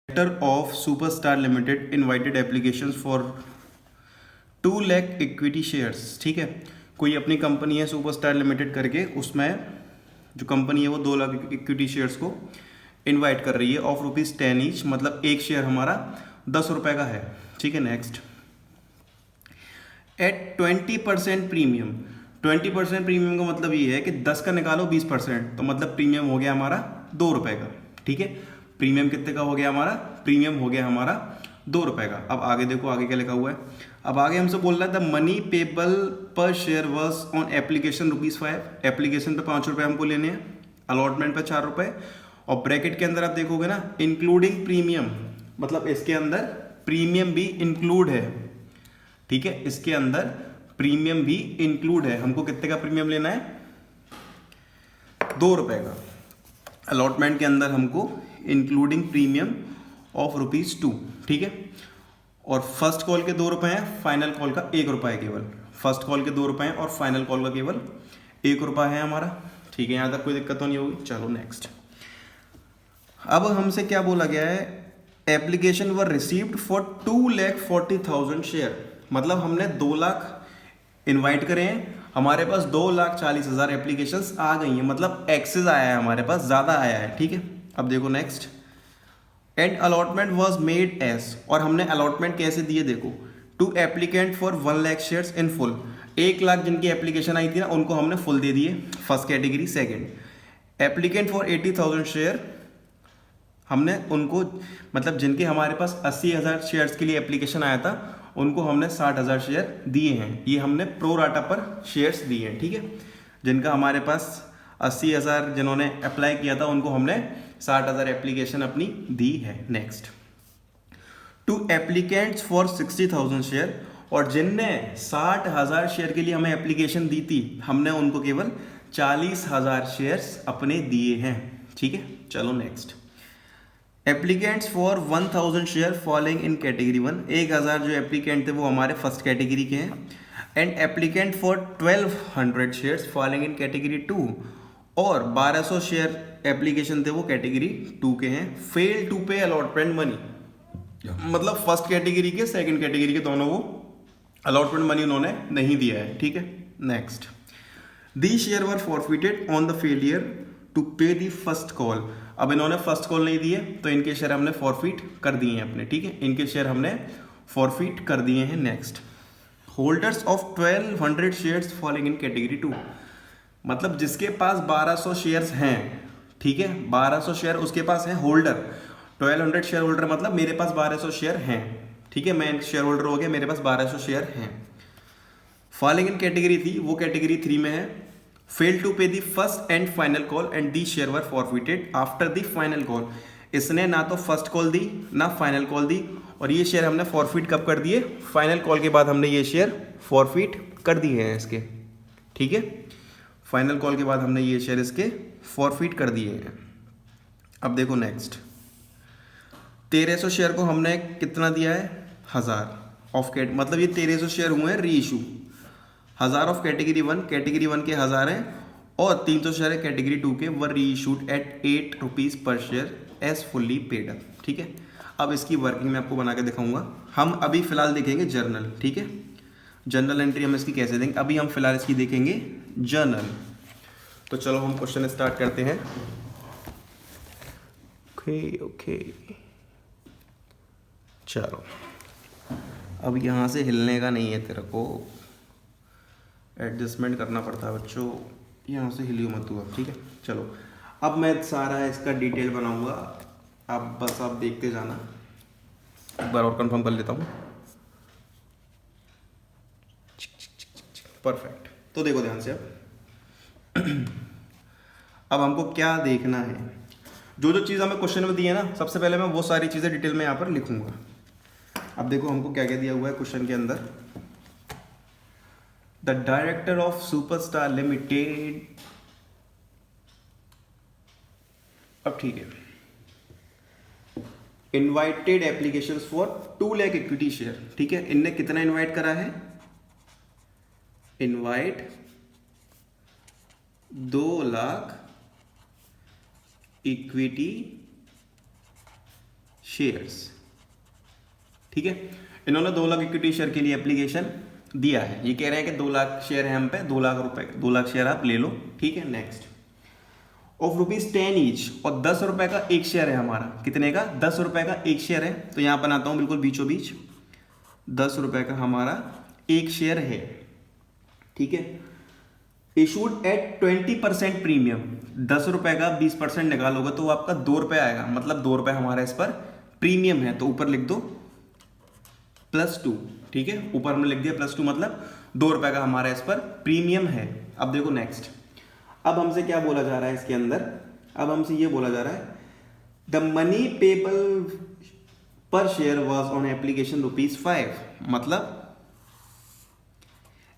Director of superstar limited invited applications for 2 lakh equity shares. ठीक है, कोई अपनी कंपनी है सुपरस्टार लिमिटेड करके, उसमें जो कंपनी है वो 2 लाख इक्विटी शेयर्स को इनवाइट कर रही है ऑफ ₹10 ईच, मतलब एक शेयर हमारा 10 रुपये का है। ठीक है, नेक्स्ट एट 20% प्रीमियम। 20% प्रीमियम का मतलब ये है कि 10 का निकालो 20%, तो मतलब प्रीमियम हो गया हमारा 2 रुपये का। ठीक है, प्रीमियम कितने का हो गया हमारा? प्रीमियम हो गया हमारा 2 रुपये का। अब आगे देखो, आगे क्या लिखा हुआ है। अब आगे हमसे बोल रहा है the money payable per share was on application ₹5। Application पे 5 रुपये हमको लेने हैं, अलॉटमेंट पे 4 रुपये, और ब्रैकेट के अंदर आप देखोगे ना इंक्लूडिंग प्रीमियम, मतलब इसके अंदर प्रीमियम भी इंक्लूड है। ठीक है, इसके अंदर प्रीमियम भी इंक्लूड है। हमको कितने का प्रीमियम लेना है? 2 रुपये का। अलॉटमेंट के अंदर हमको इंक्लूडिंग प्रीमियम ऑफ ₹2। ठीक है, और फर्स्ट कॉल के 2 रुपये हैं, फाइनल कॉल का 1 रुपये है केवल। फर्स्ट कॉल के 2 रुपये हैं और फाइनल कॉल का केवल 1 रुपये है हमारा। ठीक है, यहाँ तक कोई दिक्कत तो नहीं होगी। चलो नेक्स्ट। अब हमसे क्या बोला गया है? Application were received for 2,40,000 share, मतलब हमने 2 लाख इनवाइट करे हैं, हमारे पास 2,40,000 एप्लीकेशंस आ गई हैं, मतलब एक्सेस आया है हमारे पास, ज़्यादा आया है। ठीक है, अब देखो next. And allotment was made as, और हमने अलॉटमेंट कैसे दिए देखो, two applicant for 1 lakh shares in full. 1 lakh जिनकी एप्लीकेशन आई थी ना, उनको हमने फुल दे दिए, first category. Second applicant for 80,000 share, हमने उनको, मतलब जिनके हमारे पास 80,000 शेयर्स के लिए एप्लीकेशन आया था, उनको हमने 60,000 शेयर दिए हैं। ये हमने प्रो राटा पर शेयर्स दिए हैं। ठीक है, जिनका हमारे पास 80,000 जिन्होंने अप्लाई किया था, उनको हमने 60,000 एप्लीकेशन अपनी दी है। Next, two applicants for 60,000 share, और जिनने 60,000 शेयर के लिए हमें एप्लीकेशन दी थी, हमने उनको केवल 40,000 शेयर्स अपने दिए हैं। ठीक है, चलो next. Applicants for 1,000 share following in category 1, 1,000 जो एप्लीकेंट थे वो हमारे फर्स्ट कैटेगरी के हैं। And applicant for 1,200 shares following in category 2, और 1,200 शेयर एप्लीकेशन थे वो कैटेगरी 2 के हैं। Fail to pay allotment money, मतलब फर्स्ट कैटेगरी के सेकंड कैटेगरी के दोनों को अलॉटमेंट मनी उन्होंने नहीं दिया है। ठीक है, next. The share were forfeited on the failure to pay the first call. अब इन्होंने फर्स्ट कॉल नहीं दिए, तो इनके शेयर हमने फॉरफिट कर दिए हैं अपने। ठीक है, इनके शेयर हमने फॉरफिट कर दिए हैं। Next, holders of 1,200 shares following in category 2, मतलब जिसके पास 1,200 शेयर्स हैं। ठीक है, 1,200 शेयर उसके पास है होल्डर, 1,200 शेयर होल्डर, मतलब मेरे पास 1,200 शेयर हैं। ठीक है, मैं शेयर होल्डर हो गया, मेरे पास 1,200 शेयर हैं। फॉलोइंग इन कैटेगरी थी, वो कैटेगरी 3 में है। Fail to pay the first and final call and the share were forfeited after the final call. इसने ना तो फर्स्ट कॉल दी ना फाइनल कॉल दी, और ये शेयर हमने फॉरफिट कब कर दिए? फाइनल कॉल के बाद हमने ये शेयर फॉरफिट कर दिए हैं इसके। ठीक है, फाइनल कॉल के बाद हमने ये शेयर इसके फॉरफिट कर दिए हैं। अब देखो नेक्स्ट, 1,300 शेयर को हमने कितना दिया है? 1,000 ऑफ कैट, मतलब ये 1,300 शेयर हुए हैं री इशू। 1,000 ऑफ कैटेगरी 1, कैटेगरी 1 के 1,000 हैं, और 300 शेयर है कैटेगरी 2 के, वर री issued at ₹8 per share as fully paid up. ठीक है, अब इसकी वर्किंग मैं आपको बना के दिखाऊंगा। हम अभी फिलहाल देखेंगे जर्नल। ठीक है, जर्नल एंट्री हम इसकी कैसे देंगे, अभी हम फिलहाल इसकी देखेंगे जर्नल। तो चलो हम क्वेश्चन स्टार्ट करते हैं। ओके, चलो, अब यहाँ से हिलने का नहीं है, तेरे को एडजस्टमेंट करना पड़ता है बच्चों, यहाँ से हिलियो मत हुआ। ठीक है, चलो, अब मैं सारा इसका डिटेल बनाऊंगा, आप बस आप देखते जाना। एक बार और कंफर्म कर लेता हूँ। परफेक्ट, तो देखो ध्यान से अब हमको क्या देखना है, जो जो चीज़ हमें क्वेश्चन में दी है ना, सबसे पहले मैं वो सारी चीज़ें डिटेल में यहाँ पर लिखूंगा। अब देखो हमको क्या क्या दिया हुआ है क्वेश्चन के अंदर। The director of superstar limited, अब ठीक है, invited applications for 2 lakh equity share. ठीक है, इनने कितना इनवाइट करा है? Invite 2 lakh equity shares. ठीक है, इन्होंने 2 लाख इक्विटी शेयर के लिए एप्लीकेशन दिया है। ये कह रहे हैं कि 2 लाख शेयर है हम पे, 2 लाख रुपए, 2 लाख शेयर आप ले लो। ठीक है, नेक्स्ट ऑफ ₹10 ईच, और 10 रुपए का एक शेयर है हमारा। कितने का? 10 रुपए का एक शेयर है। तो यहां बनाता हूं बिल्कुल बीचों बीच, 10 रुपए का हमारा एक शेयर है। ठीक है, इशूड एट 20% प्रीमियम। 10 रुपए का 20% निकालोगे तो आपका 2 रुपए आएगा, मतलब 2 रुपए हमारा इस पर प्रीमियम है। तो ऊपर लिख दो +2। ठीक है, ऊपर हमने लिख दिया +2, मतलब 2 रुपए का हमारा इस पर प्रीमियम है। अब देखो नेक्स्ट, अब हमसे क्या बोला जा रहा है इसके अंदर? अब हमसे ये बोला जा रहा है the money payable per share was on application ₹5। मतलब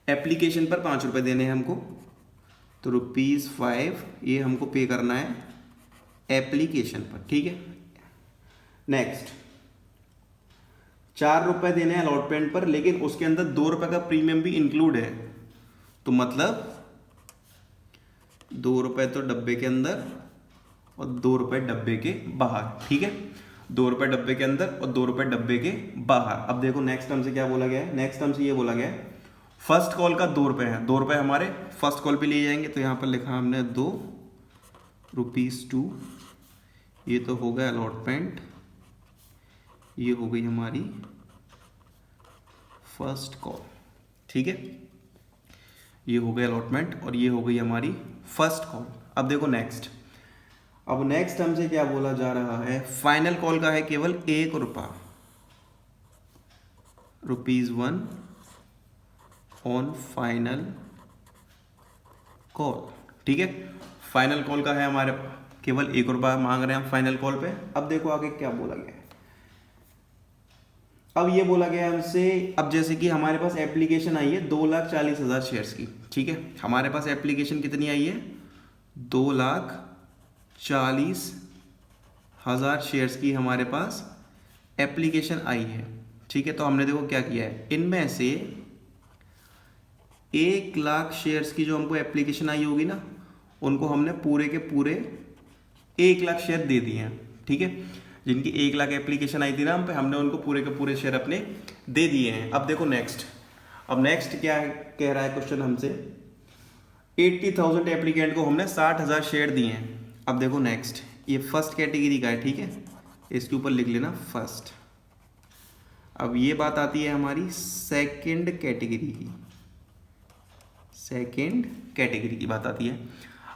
एप्लीकेशन पर 5 रुपए देने हैं हमको, तो ₹5 ये हमको पे करना है एप्लीकेशन पर। ठीक है, नेक्स्ट 4 रुपए देने हैं अलॉटमेंट पर, लेकिन उसके अंदर 2 रुपए का प्रीमियम भी इंक्लूड है। तो मतलब 2 रुपए तो डब्बे के अंदर और 2 रुपए डब्बे के बाहर। ठीक है, 2 रुपए डब्बे के अंदर और 2 रुपए डब्बे के बाहर। अब देखो नेक्स्ट हमसे क्या बोला गया है? नेक्स्ट हमसे ये बोला गया है फर्स्ट कॉल का 2 रुपए है। 2 रुपए हमारे फर्स्ट कॉल पे लिए जाएंगे, तो यहां पर लिखा हमने ₹2। ये तो हो गया अलॉटमेंट, ये हो गई हमारी फर्स्ट कॉल। ठीक है, ये हो गया अलॉटमेंट और ये हो गई हमारी फर्स्ट कॉल। अब देखो नेक्स्ट, अब नेक्स्ट हमसे क्या बोला जा रहा है? फाइनल कॉल का है केवल ₹1, ₹1 ऑन फाइनल कॉल। ठीक है, फाइनल कॉल का है हमारे केवल ₹1 मांग रहे हैं हम फाइनल कॉल पे। अब देखो आगे क्या बोला गया है। अब ये बोला गया है हमसे, अब जैसे कि हमारे पास एप्लीकेशन आई है 2,40,000 शेयर्स की। ठीक है, हमारे पास एप्लीकेशन कितनी आई है? 2,40,000 शेयर्स की हमारे पास एप्लीकेशन आई है। ठीक है, तो हमने देखो क्या किया है, इनमें से 1 लाख शेयर्स की जो हमको एप्लीकेशन आई होगी ना, उनको हमने पूरे के पूरे 1 लाख शेयर दे दिए हैं। ठीक है, जिनकी 1 लाख एप्लीकेशन आई थी ना हम पे, हमने उनको पूरे के पूरे शेयर अपने दे दिए हैं। अब देखो नेक्स्ट, अब नेक्स्ट क्या कह रहा है क्वेश्चन हमसे? 80,000 एप्लीकेंट को हमने 60,000 शेयर दिए हैं। अब देखो नेक्स्ट, ये फर्स्ट कैटेगरी का है। ठीक है, इसके ऊपर लिख लेना फर्स्ट। अब ये बात आती है हमारी सेकंड कैटेगरी की। सेकंड कैटेगरी की बात आती है।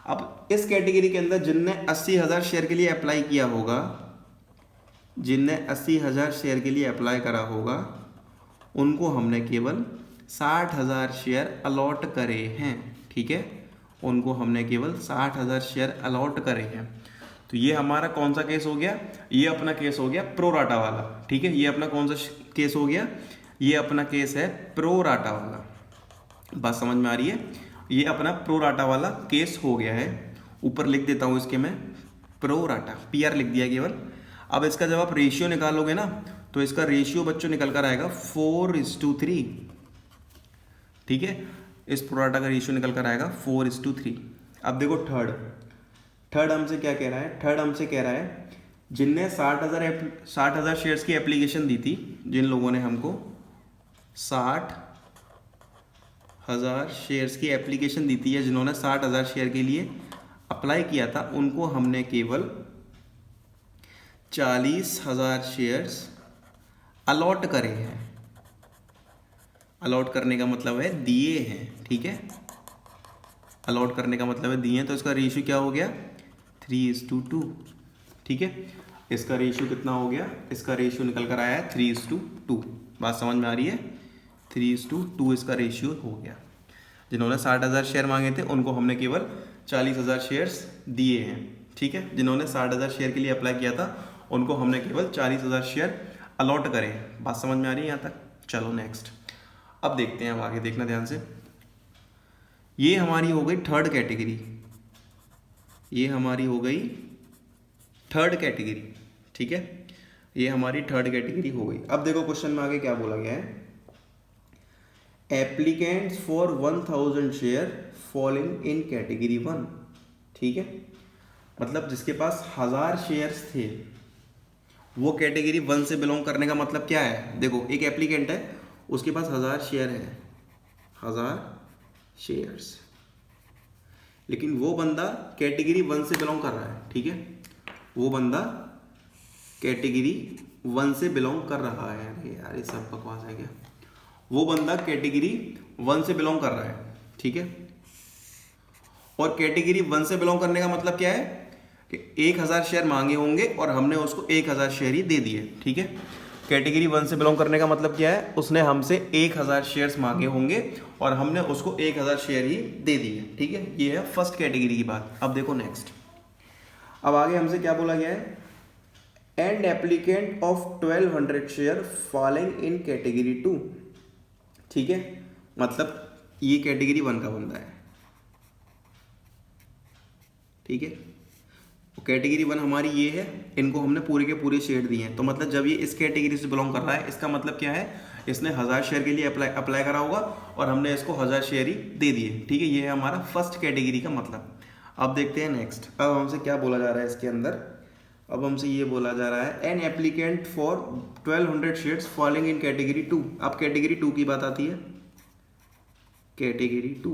अब इस कैटेगरी के अंदर जिनने 80,000 शेयर के लिए अप्लाई किया होगा, जिनने 80,000 शेयर के लिए अप्लाई करा होगा, उनको हमने केवल 60,000 शेयर अलॉट करे हैं। ठीक है, उनको हमने केवल 60,000 शेयर अलॉट करे हैं। तो ये हमारा कौन सा केस हो गया? ये अपना केस हो गया प्रो राटा वाला। ठीक है, ये अपना कौन सा केस हो गया? ये अपना केस है प्रो राटा वाला। बात समझ में आ रही है? ये अपना प्रो राटा वाला केस हो गया है। ऊपर लिख देता हूँ इसके मैं प्रो राटा, PR लिख दिया केवल। अब इसका जब आप रेशियो निकालोगे ना, तो इसका रेशियो बच्चों निकल कर आएगा 4:3। ठीक है, इस प्रो राटा का रेशियो निकल कर आएगा 4:3। अब देखो थर्ड हमसे क्या कह रहा है? थर्ड हमसे कह रहा है जिनने 60,000 शेयर्स की एप्लीकेशन दी थी, जिन लोगों ने हमको 60,000 शेयर्स की एप्लीकेशन दी थी, या जिन्होंने 60,000 शेयर के लिए अप्लाई किया था, उनको हमने केवल 40,000 शेयर्स अलॉट करे हैं। अलॉट करने का मतलब है दिए हैं। ठीक है, अलॉट करने का मतलब है दिए हैं। तो इसका रेशियो क्या हो गया? 3:2। ठीक है, इसका रेशियो कितना हो गया? इसका रेशियो निकल कर आया है 3:2। बात समझ में आ रही है? 3:2 इसका रेशियो हो गया। जिन्होंने 60,000 शेयर मांगे थे, उनको हमने केवल 40,000 शेयर्स दिए हैं। ठीक है, जिन्होंने 60,000 शेयर के लिए अप्लाई किया था, उनको हमने केवल 40,000 शेयर अलॉट करे हैं। बात समझ में आ रही है यहाँ तक? चलो नेक्स्ट, अब देखते हैं, अब आगे देखना ध्यान से। ये हमारी हो गई थर्ड कैटेगरी, ये हमारी हो गई थर्ड कैटेगरी। ठीक है, ये हमारी थर्ड कैटेगरी हो गई। अब देखो क्वेश्चन में आगे क्या बोला गया है? Applicants for 1,000 share falling in category 1। ठीक है, मतलब जिसके पास 1000 शेयर्स थे, वो कैटेगरी 1 से बिलोंग करने का मतलब क्या है? देखो एक एप्लीकेंट है, उसके पास 1000 शेयर है, 1000 शेयर्स, लेकिन वो बंदा कैटेगरी 1 से बिलोंग कर रहा है, ठीक है, वो बंदा कैटेगरी 1 से बिलोंग कर रहा है। अरे यार ये सब बकवास है क्या? वो बंदा कैटेगरी 1 से बिलोंग कर रहा है, ठीक है, और कैटेगरी 1 से बिलोंग करने का मतलब क्या है कि 1000 शेयर मांगे होंगे और हमने उसको 1000 शेयर ही दे दिए, ठीक है। कैटेगरी 1 से बिलोंग करने का मतलब क्या है? उसने हमसे 1000 शेयर्स मांगे होंगे और हमने उसको 1000 शेयर ही दे दिए, ठीक है। ये है फर्स्ट कैटेगरी की बात। अब देखो नेक्स्ट, अब आगे हमसे क्या बोला गया है? And applicant of 1200 share falling in category 2, ठीक है, मतलब ये कैटेगरी 1 का बंदा है, ठीक है, कैटेगरी 1 हमारी ये है, इनको हमने पूरे के पूरे शेयर दिए हैं, तो मतलब जब ये इस कैटेगरी से बिलोंग कर रहा है, इसका मतलब क्या है? इसने 1000 शेयर के लिए अप्लाई करा होगा और हमने इसको 1000 शेयर ही दे दिए, ठीक है। ये है हमारा फर्स्ट कैटेगरी का मतलब। अब देखते हैं नेक्स्ट, अब हमसे क्या बोला जा रहा है इसके अंदर? अब हमसे ये बोला जा रहा है an applicant for 1200 shares falling in category 2। अब कैटेगरी 2 की बात आती है, कैटेगरी 2,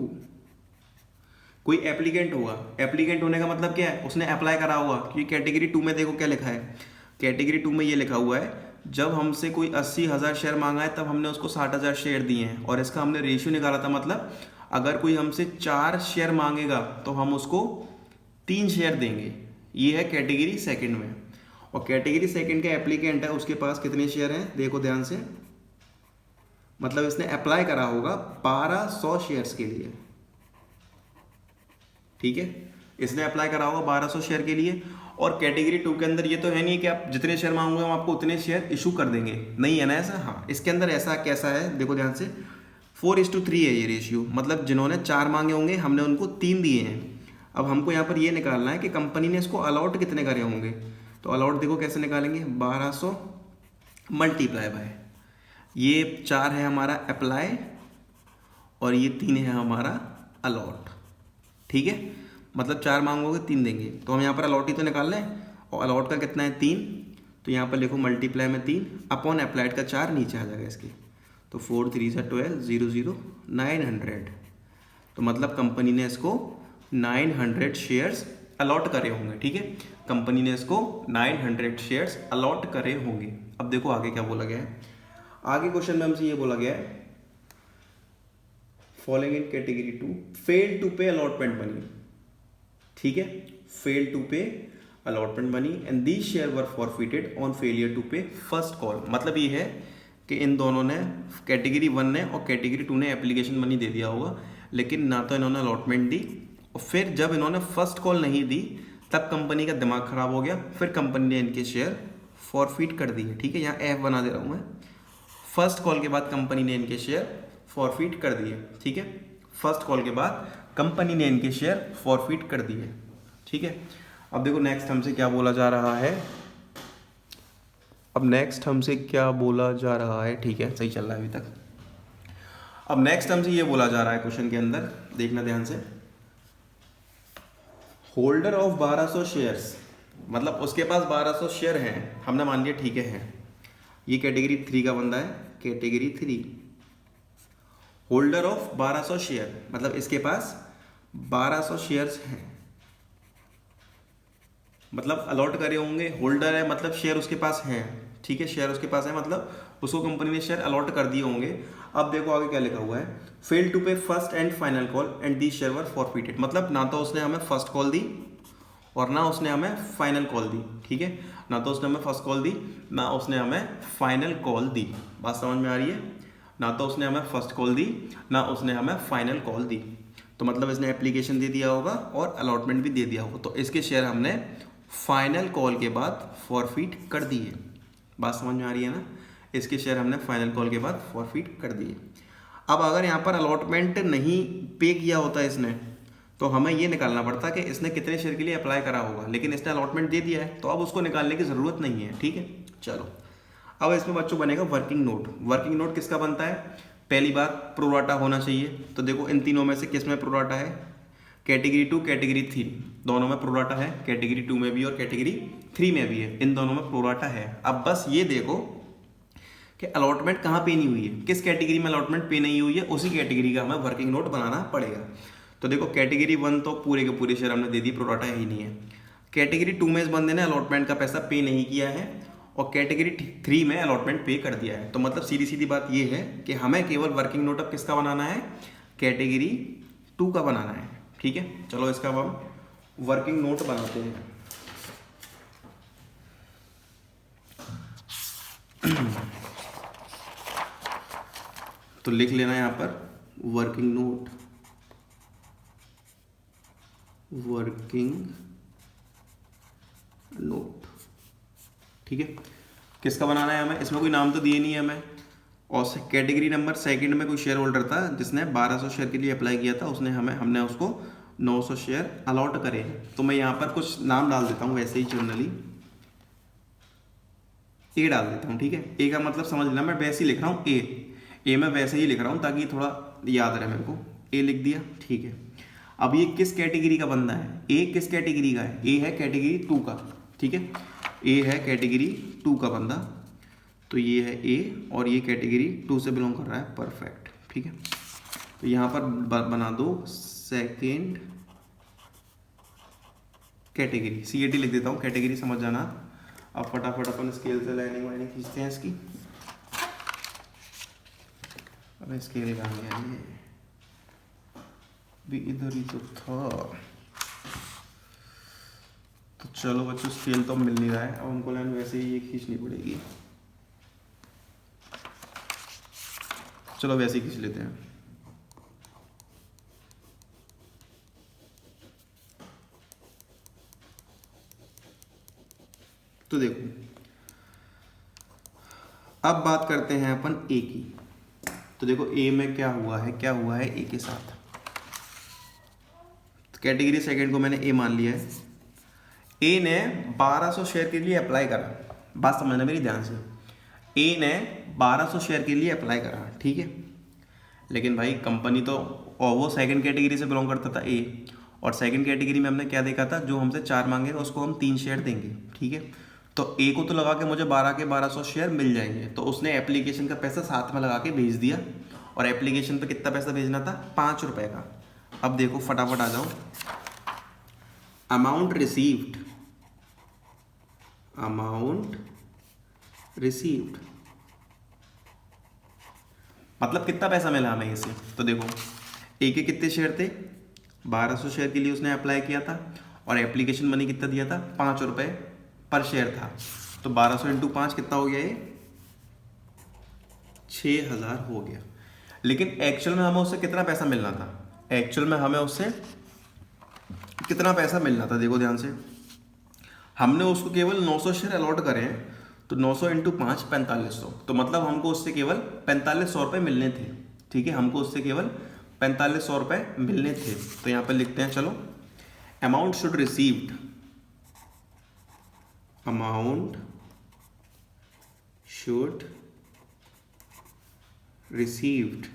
कोई एप्लीकेंट होगा, एप्लीकेंट होने का मतलब क्या है? उसने अप्लाई करा होगा, क्योंकि कैटेगरी 2 में देखो क्या लिखा है, कैटेगरी 2 में ये लिखा हुआ है जब हमसे कोई 80,000 शेयर मांगा है तब हमने उसको 60,000 शेयर दिए हैं, और इसका हमने रेशियो निकाला था, मतलब अगर कोई हमसे 4 शेयर मांगेगा तो हम उसको 3 शेयर देंगे। ये है कैटेगरी सेकंड में, और कैटेगरी सेकंड का एप्लीकेंट है, उसके पास कितने शेयर हैं देखो ध्यान से, मतलब इसने अप्लाई करा होगा 1200 शेयर्स के लिए, ठीक है, इसने अप्लाई करा होगा 1200 शेयर के लिए। और कैटेगरी 2 के अंदर ये तो है नहीं कि आप जितने शेयर मांगोगे हम आपको उतने शेयर इशू कर देंगे, नहीं है ना ऐसा। हाँ, इसके अंदर ऐसा कैसा है देखो ध्यान से, 4:3 है ये रेशियो, मतलब जिन्होंने 4 मांगे होंगे हमने उनको 3 दिए हैं। अब हमको यहाँ पर ये निकालना है कि कंपनी ने इसको अलॉट कितने करे होंगे, तो अलॉट देखो कैसे निकालेंगे, 1200 मल्टीप्लाई बाय, ये 4 है हमारा अप्लाई और ये 3 है हमारा अलॉट, ठीक है, मतलब 4 मांगोगे 3 देंगे, तो हम यहाँ पर अलॉट ही तो निकाल लें, और अलॉट का कितना है 3, तो यहाँ पर लिखो मल्टीप्लाई में 3 अपॉन अप्लाइड का 4 नीचे आ जाएगा इसके, तो 4 3 12 0 0 900, तो मतलब कंपनी ने इसको 900 शेयर्स अलॉट करे होंगे, ठीक है, कंपनी ने इसको 900 शेयर्स अलॉट करे होंगे। अब देखो आगे क्या बोला गया है, आगे क्वेश्चन में हमसे ये बोला गया है following in category 2 fail to pay allotment money, ठीक है, fail to pay allotment money and these share were forfeited on failure to pay first call. मतलब ये है कि इन दोनों ने, कैटेगरी 1 ने और कैटेगरी 2 ने एप्लीकेशन मनी दे दिया होगा, लेकिन ना तो इन्होंने अलॉटमेंट दी, और फिर जब इन्होंने फर्स्ट कॉल नहीं दी तब कंपनी का दिमाग खराब हो गया, फिर कंपनी ने इनके शेयर फॉरफिट कर दिए, ठीक है, यहाँ एफ बना दे रहा हूँ मैं, फर्स्ट कॉल के बाद कंपनी ने इनके शेयर फॉरफिट कर दिए, ठीक है, फर्स्ट कॉल के बाद कंपनी ने इनके शेयर फॉरफिट कर दिए, ठीक है। अब देखो नेक्स्ट हमसे क्या बोला जा रहा है, अब नेक्स्ट हमसे क्या बोला जा रहा है, ठीक है, सही चल रहा है अभी तक। अब नेक्स्ट हमसे ये बोला जा रहा है क्वेश्चन के अंदर, देखना ध्यान से, होल्डर ऑफ 1200 शेयर्स, मतलब उसके पास 1200 शेयर हैं, हमने मान लिया ठीक है, ये कैटेगरी 3 का बंदा है, कैटेगरी 3, होल्डर ऑफ 1200 शेयर, मतलब इसके पास 1200 शेयर्स हैं, मतलब अलॉट करे होंगे, होल्डर है मतलब शेयर उसके पास हैं, ठीक है, शेयर उसके पास है मतलब उसको कंपनी ने शेयर अलॉट कर दिए होंगे। अब देखो आगे क्या लिखा हुआ है, fail to pay first and final call and the share were forfeited, मतलब ना तो उसने हमें फर्स्ट कॉल दी और ना उसने हमें फाइनल कॉल दी, ठीक है, ना तो उसने हमें फर्स्ट कॉल दी ना उसने हमें फाइनल कॉल दी, बात समझ में आ रही है, ना तो उसने हमें फर्स्ट कॉल दी ना उसने हमें फाइनल कॉल दी, तो मतलब इसने एप्लीकेशन दे दिया होगा और अलॉटमेंट भी दे दिया होगा, तो इसके शेयर हमने फाइनल कॉल के बाद फॉरफिट कर दिए, बात समझ में आ रही है ना, इसके शेयर हमने फाइनल कॉल के बाद फॉरफिट कर दिए। अब अगर यहाँ पर अलॉटमेंट नहीं पे किया होता इसने, तो हमें ये निकालना पड़ता कि इसने कितने शेयर के लिए अप्लाई करा होगा, लेकिन इसने अलॉटमेंट दे दिया है तो अब उसको निकालने की ज़रूरत नहीं है, ठीक है। चलो अब इसमें बच्चों बनेगा वर्किंग नोट। वर्किंग नोट किसका बनता है, पहली बात प्रोराटा होना चाहिए, तो देखो इन तीनों में से किस में प्रोराटा है, कैटेगरी 2 कैटेगरी 3, दोनों में प्रोराटा है, कैटेगरी 2 में भी और कैटेगरी 3 में भी है, इन दोनों में प्रोराटा है। अब बस ये देखो कि अलॉटमेंट कहाँ पे नहीं हुई है, किस कैटेगरी में अलॉटमेंट पे नहीं हुई है, उसी कैटेगरी का हमें वर्किंग नोट बनाना पड़ेगा। तो देखो कैटेगरी 1 तो पूरे के पूरे शेयर हमने दे दी, प्रोराटा ही नहीं है। कैटेगरी 2 में इस बंदे ने अलॉटमेंट का पैसा पे नहीं किया है और कैटेगरी 3 में अलॉटमेंट पे कर दिया है। तो मतलब सीधी सीधी बात ये है कि हमें केवल वर्किंग नोट अब किसका बनाना है, कैटेगरी 2 का बनाना है। ठीक है, चलो इसका अब हम वर्किंग नोट बनाते हैं। तो लिख लेना यहाँ पर वर्किंग नोट, वर्किंग नोट। ठीक है, किसका बनाना है हमें, इसमें कोई नाम तो दिए नहीं है हमें। और कैटेगरी नंबर सेकंड में कोई शेयर होल्डर था जिसने 1200 शेयर के लिए अप्लाई किया था, हमने उसको 900 शेयर अलॉट करे। तो मैं यहाँ पर कुछ नाम डाल देता हूँ वैसे ही जनरली, ए डाल देता हूँ। ठीक है, ए का मतलब समझ लेना, मैं वैसे ही लिख रहा हूँ ए मैं वैसे ही लिख रहा हूँ ताकि थोड़ा याद रहे मेरे को। ए लिख दिया। ठीक है, अब ये किस कैटेगरी का बंदा है, ए किस कैटेगरी का है, ए है कैटेगरी 2 का। ठीक है, ए है कैटेगरी 2 का बंदा, तो ये है ए और ये कैटेगरी 2 से बिलोंग कर रहा है। परफेक्ट। ठीक है, तो यहाँ पर बना दो सेकेंड कैटेगरी, CAT लिख देता हूँ, कैटेगरी समझ जाना। अब फटाफट अपन स्केल से लाइनिंग वाइनिंग खींचते हैं इसकी। अरे स्केल कहाँ गया, ये भी इधर ही तो था। तो चलो बच्चों, स्केल तो मिल नहीं रहा है, अब हमको लाइन वैसे ही ये खींचनी पड़ेगी। चलो वैसे ही खींच लेते हैं। तो देखो अब बात करते हैं अपन ए की। तो देखो ए में क्या हुआ है ए के साथ। तो कैटेगरी सेकंड को मैंने ए मान लिया है। ए ने 1200 शेयर के लिए अप्लाई करा, बात समझना मेरी ध्यान से। ए ने 1200 शेयर के लिए अप्लाई करा, ठीक है। लेकिन भाई कंपनी तो, और वो सेकंड कैटेगरी से बिलोंग करता था ए, और सेकंड कैटेगरी में हमने क्या देखा था, जो हमसे 4 मांगेगा उसको हम 3 शेयर देंगे, ठीक है। तो ए को तो लगा के मुझे 12 के 1200 शेयर मिल जाएंगे, तो उसने एप्लीकेशन का पैसा साथ में लगा के भेज दिया। और एप्लीकेशन पे कितना पैसा भेजना था, 5 रुपये का। अब देखो फटाफट आ जाओ, अमाउंट रिसीव्ड, अमाउंट रिसीव्ड मतलब कितना पैसा मिला हमें इससे। तो देखो ए के कितने शेयर थे, 1200 शेयर के लिए उसने अप्लाई किया था, और एप्लीकेशन मनी कितना दिया था, 5 रुपये पर शेयर था। तो 1200 इंटू 5 कितना हो गया, ये 6000 हो गया। लेकिन एक्चुअल में हमें उससे कितना पैसा मिलना था, एक्चुअल में हमें उससे कितना पैसा मिलना था, देखो ध्यान से। हमने उसको केवल 900 शेयर अलॉट करे हैं, तो 900 इंटू 5 4500, तो मतलब हमको उससे केवल 4500 रुपये मिलने थे, ठीक है। हमको उससे केवल 4500 रुपये मिलने थे। तो यहाँ पर लिखते हैं, चलो amount should received, amount should received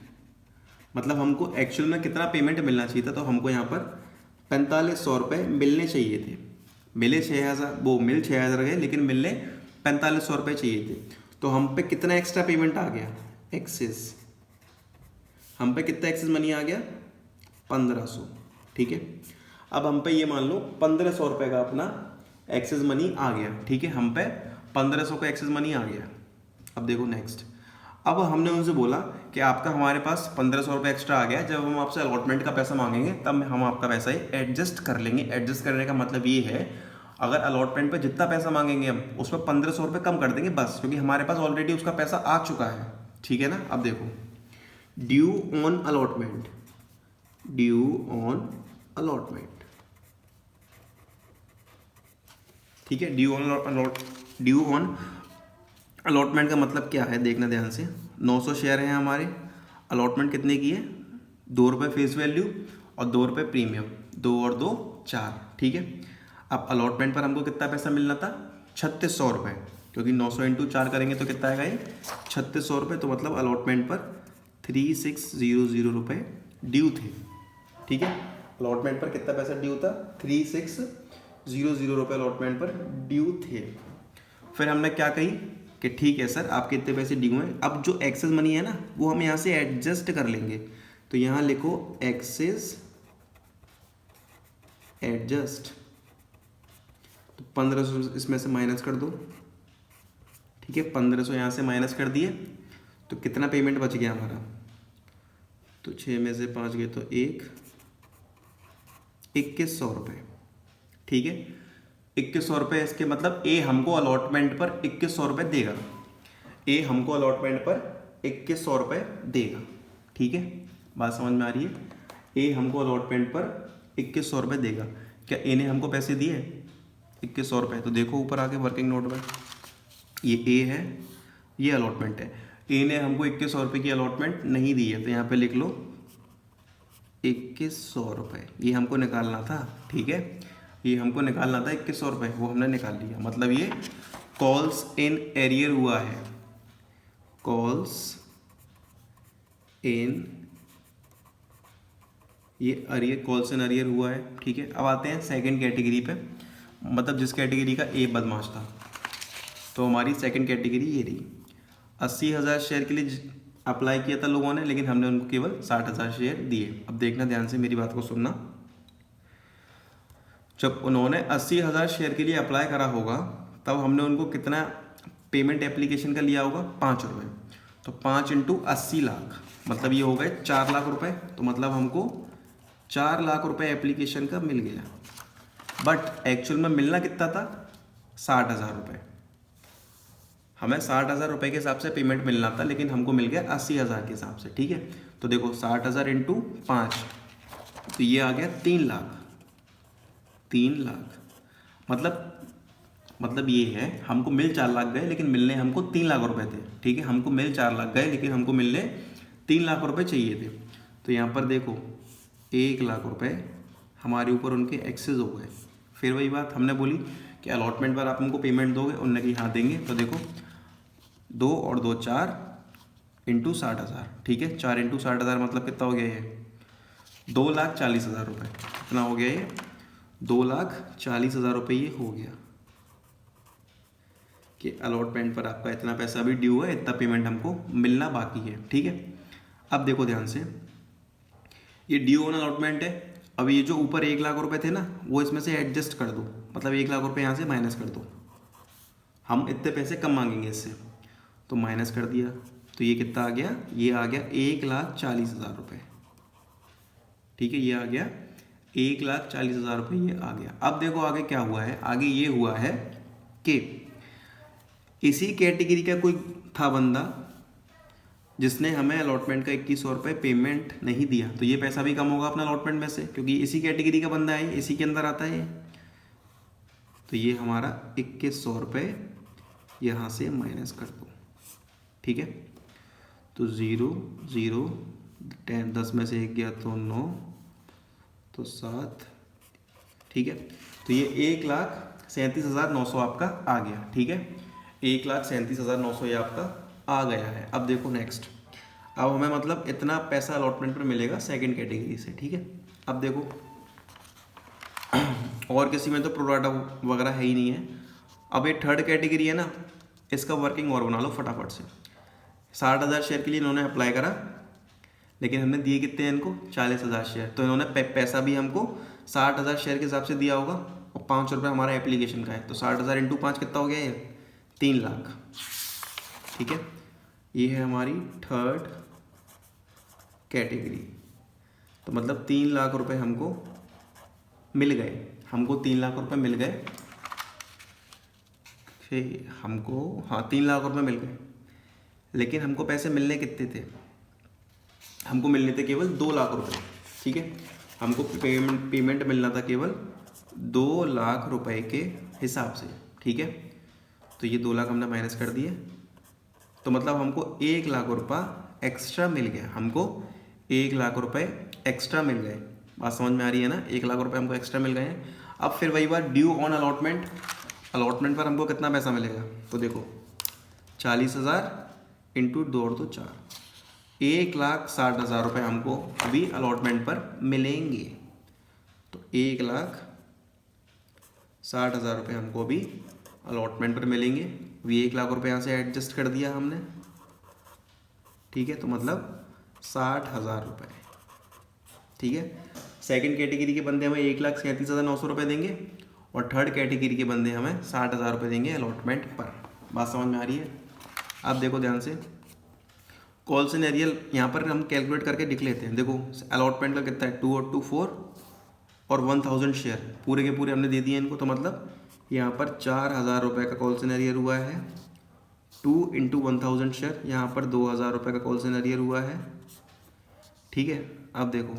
मतलब हमको एक्चुअल में कितना पेमेंट मिलना चाहिए था, तो हमको यहाँ पर 4500 रुपये मिलने चाहिए थे। मिले 6000, वो मिल 6000 गए, लेकिन मिलने 4500 रुपये चाहिए थे। तो हम पे कितना एक्स्ट्रा पेमेंट आ गया, एक्सेस, हम पे कितना एक्सेस मनी आ गया, 1500, ठीक है। अब हम पे ये मान लो 1500 रुपये का अपना एक्सेस मनी आ गया, ठीक है। हम पे 1500 का एक्सेस मनी आ गया। अब देखो नेक्स्ट, अब हमने उनसे बोला कि आपका हमारे पास 1500 रुपये एक्स्ट्रा आ गया, जब हम आपसे अलॉटमेंट का पैसा मांगेंगे तब हम आपका पैसा ही एडजस्ट कर लेंगे। एडजस्ट करने का मतलब ये है, अगर अलॉटमेंट पे जितना पैसा मांगेंगे हम उसमें 1500 रुपये कम कर देंगे बस, क्योंकि हमारे पास ऑलरेडी उसका पैसा आ चुका है, ठीक है ना। अब देखो due on allotment, due on allotment, ठीक है। ड्यू ऑन अलॉटमेंट का मतलब क्या है, देखना ध्यान से। 900 शेयर हैं हमारे, अलॉटमेंट कितने की है, 2 रुपये फेस वैल्यू और 2 रुपये प्रीमियम, 2 और 2 4, ठीक है। अब अलॉटमेंट पर हमको कितना पैसा मिलना था, 3600 रुपये, क्योंकि 900 इंटू 4 करेंगे तो कितना आएगा ये 3600 रुपये। तो मतलब अलॉटमेंट पर 3600 रुपये ड्यू थे, ठीक है। अलॉटमेंट पर कितना पैसा ड्यू था, 3600 रुपये अलॉटमेंट पर ड्यू थे। फिर हमने क्या कही कि ठीक है सर आपके इतने पैसे ड्यू हैं, अब जो एक्सेस मनी है ना वो हम यहाँ से एडजस्ट कर लेंगे। तो यहाँ लिखो एक्सेस एडजस्ट, तो 1500 इसमें से माइनस कर दो, ठीक है 1500 यहाँ से माइनस कर दिए, तो कितना पेमेंट बच गया हमारा, तो 6 में से 5 गए तो 2100 रुपये, ठीक है 2100 रुपये। इसके मतलब ए हमको अलॉटमेंट पर 2100 रुपये देगा, ए हमको अलॉटमेंट पर 2100 रुपये देगा, ठीक है बात समझ में आ रही है। ए हमको अलॉटमेंट पर 2100 रुपये देगा। क्या ए ने हमको पैसे दिए 2100 रुपये, तो देखो ऊपर आके वर्किंग नोट में ये ए है, ये अलॉटमेंट है। ए ने हमको 2100 रुपये की अलॉटमेंट नहीं दी है, तो यहाँ पे लिख लो 2100 रुपये, ये हमको निकालना था, ठीक है ये हमको निकालना था 2100 रुपये, वो हमने निकाल लिया। मतलब ये कॉल्स इन एरियर हुआ है, कॉल्स इन ये अरियर, कॉल्स इन अरियर हुआ है, ठीक है। अब आते हैं सेकंड कैटेगरी पे, मतलब जिस कैटेगरी का ए बदमाश था। तो हमारी सेकंड कैटेगरी ये रही, 80,000 शेयर के लिए अप्लाई किया था लोगों ने, लेकिन हमने उनको केवल 60,000 शेयर दिए। अब देखना ध्यान से, मेरी बात को सुनना। जब उन्होंने 80,000 शेयर के लिए अप्लाई करा होगा तब हमने उनको कितना पेमेंट एप्लीकेशन का लिया होगा, 5 रुपये। तो 5 × 80 लाख, मतलब ये हो गए 4 लाख रुपए। तो मतलब हमको 4 लाख रुपए एप्लीकेशन का मिल गया, बट एक्चुअल में मिलना कितना था, 60,000 रुपये। हमें 60,000 रुपये के हिसाब से पेमेंट मिलना था, लेकिन हमको मिल गया 80,000 के हिसाब से, ठीक है। तो देखो 60,000 × 5, तो ये आ गया 3 लाख। 3 लाख मतलब ये है हमको मिल 4 लाख गए, लेकिन मिलने हमको 3 लाख रुपए थे, ठीक है। हमको मिल 4 लाख गए, लेकिन हमको मिलने 3 लाख रुपए चाहिए थे। तो यहाँ पर देखो 1 लाख रुपए हमारे ऊपर उनके एक्सेस हो गए। फिर वही बात हमने बोली कि अलॉटमेंट पर आप हमको पेमेंट दोगे, उनने कही हाँ देंगे। तो देखो 2 और 2 4 × 60,000, ठीक है। 4 × 60,000 मतलब कितना हो गया ये, 2,40,000 रुपये। कितना हो गया ये, 2,40,000 रुपये ये हो गया कि अलॉटमेंट पर आपका इतना पैसा अभी ड्यू है, इतना पेमेंट हमको मिलना बाकी है, ठीक है। अब देखो ध्यान से, ये ड्यू ऑन अलॉटमेंट है। अब ये जो ऊपर 1 लाख रुपए थे ना, वो इसमें से एडजस्ट कर दो, मतलब 1 लाख रुपए यहाँ से माइनस कर दो। हम इतने पैसे कम मांगेंगे इससे, तो माइनस कर दिया, तो ये कितना आ गया, ये आ गया 1,40,000 रुपये, ठीक है। ये आ गया 1,40,000 रुपये, ये आ गया। अब देखो आगे क्या हुआ है, आगे ये हुआ है कि इसी कैटेगरी का कोई था बंदा जिसने हमें अलॉटमेंट का 2100 रुपये पेमेंट नहीं दिया, तो ये पैसा भी कम होगा अपना अलॉटमेंट में से, क्योंकि इसी कैटेगरी का बंदा है, इसी के अंदर आता है। तो ये हमारा 2100 रुपये यहाँ से माइनस कर दो, ठीक है। तो 0 0 10, 10 में से 1 गया तो 9, तो 7, ठीक है। तो ये 1,37,900 आपका आ गया, ठीक है। 1,37,900 ये आपका आ गया है। अब देखो नेक्स्ट, अब हमें मतलब इतना पैसा अलॉटमेंट पर मिलेगा सेकंड कैटेगरी से, ठीक है। अब देखो और किसी में तो प्रोराटा वगैरह है ही नहीं है। अब ये थर्ड कैटेगरी है ना, इसका वर्किंग और बना लो फटाफट से। 60,000 शेयर के लिए इन्होंने अप्लाई करा, लेकिन हमने दिए कितने हैं इनको, 40,000 शेयर। तो इन्होंने पैसा भी हमको 60,000 शेयर के हिसाब से दिया होगा, और 5 रुपये हमारा एप्लीकेशन का है। तो 60,000 × 5 कितना हो गया ये, 3 लाख, ठीक है। ये है हमारी थर्ड कैटेगरी। तो मतलब 3 लाख रुपए हमको मिल गए, हमको 3 लाख रुपए मिल गए, हमको हाँ 3 लाख रुपए मिल गए। लेकिन हमको पैसे मिलने कितने थे, हमको मिलने थे केवल 2 लाख रुपए, ठीक है। हमको पेमेंट मिलना था केवल 2 लाख रुपए के हिसाब से, ठीक है। तो ये 2 लाख हमने माइनस कर दिए, तो मतलब हमको 1 लाख रुपया एक्स्ट्रा मिल गया, हमको 1 लाख रुपए एक्स्ट्रा मिल गए। बात समझ में आ रही है ना, 1 लाख रुपए हमको एक्स्ट्रा मिल गए हैं। अब फिर वही बात, ड्यू ऑन अलॉटमेंट, अलॉटमेंट पर हमको कितना पैसा मिलेगा, तो देखो 40,000 × 2 और 2 4, 1,60,000 रुपये हमको अभी अलॉटमेंट पर मिलेंगे। तो 1,60,000 रुपये हमको अभी अलॉटमेंट पर मिलेंगे। अभी 1,00,000 रुपये यहाँ से एडजस्ट कर दिया हमने, ठीक है, तो मतलब 60,000 रुपये, ठीक है। सेकंड कैटेगरी के बंदे हमें 1,37,900 रुपये देंगे और थर्ड कैटेगरी के बंदे हमें 60,000 रुपये देंगे अलॉटमेंट पर। बात समझ में आ रही है? आप देखो ध्यान से, कॉल सिनेरियल यहाँ पर हम कैलकुलेट करके लिख लेते हैं। देखो अलॉटमेंट का कितना है, 2 और 2 4 और 1,000 शेयर पूरे के पूरे हमने दे दिए इनको, तो मतलब यहाँ पर 4,000 रुपये का कॉल सिनेरियल हुआ है। 2 × 1,000 शेयर, यहाँ पर 2,000 रुपये का कॉल सिनेरियल हुआ है, ठीक है। अब देखो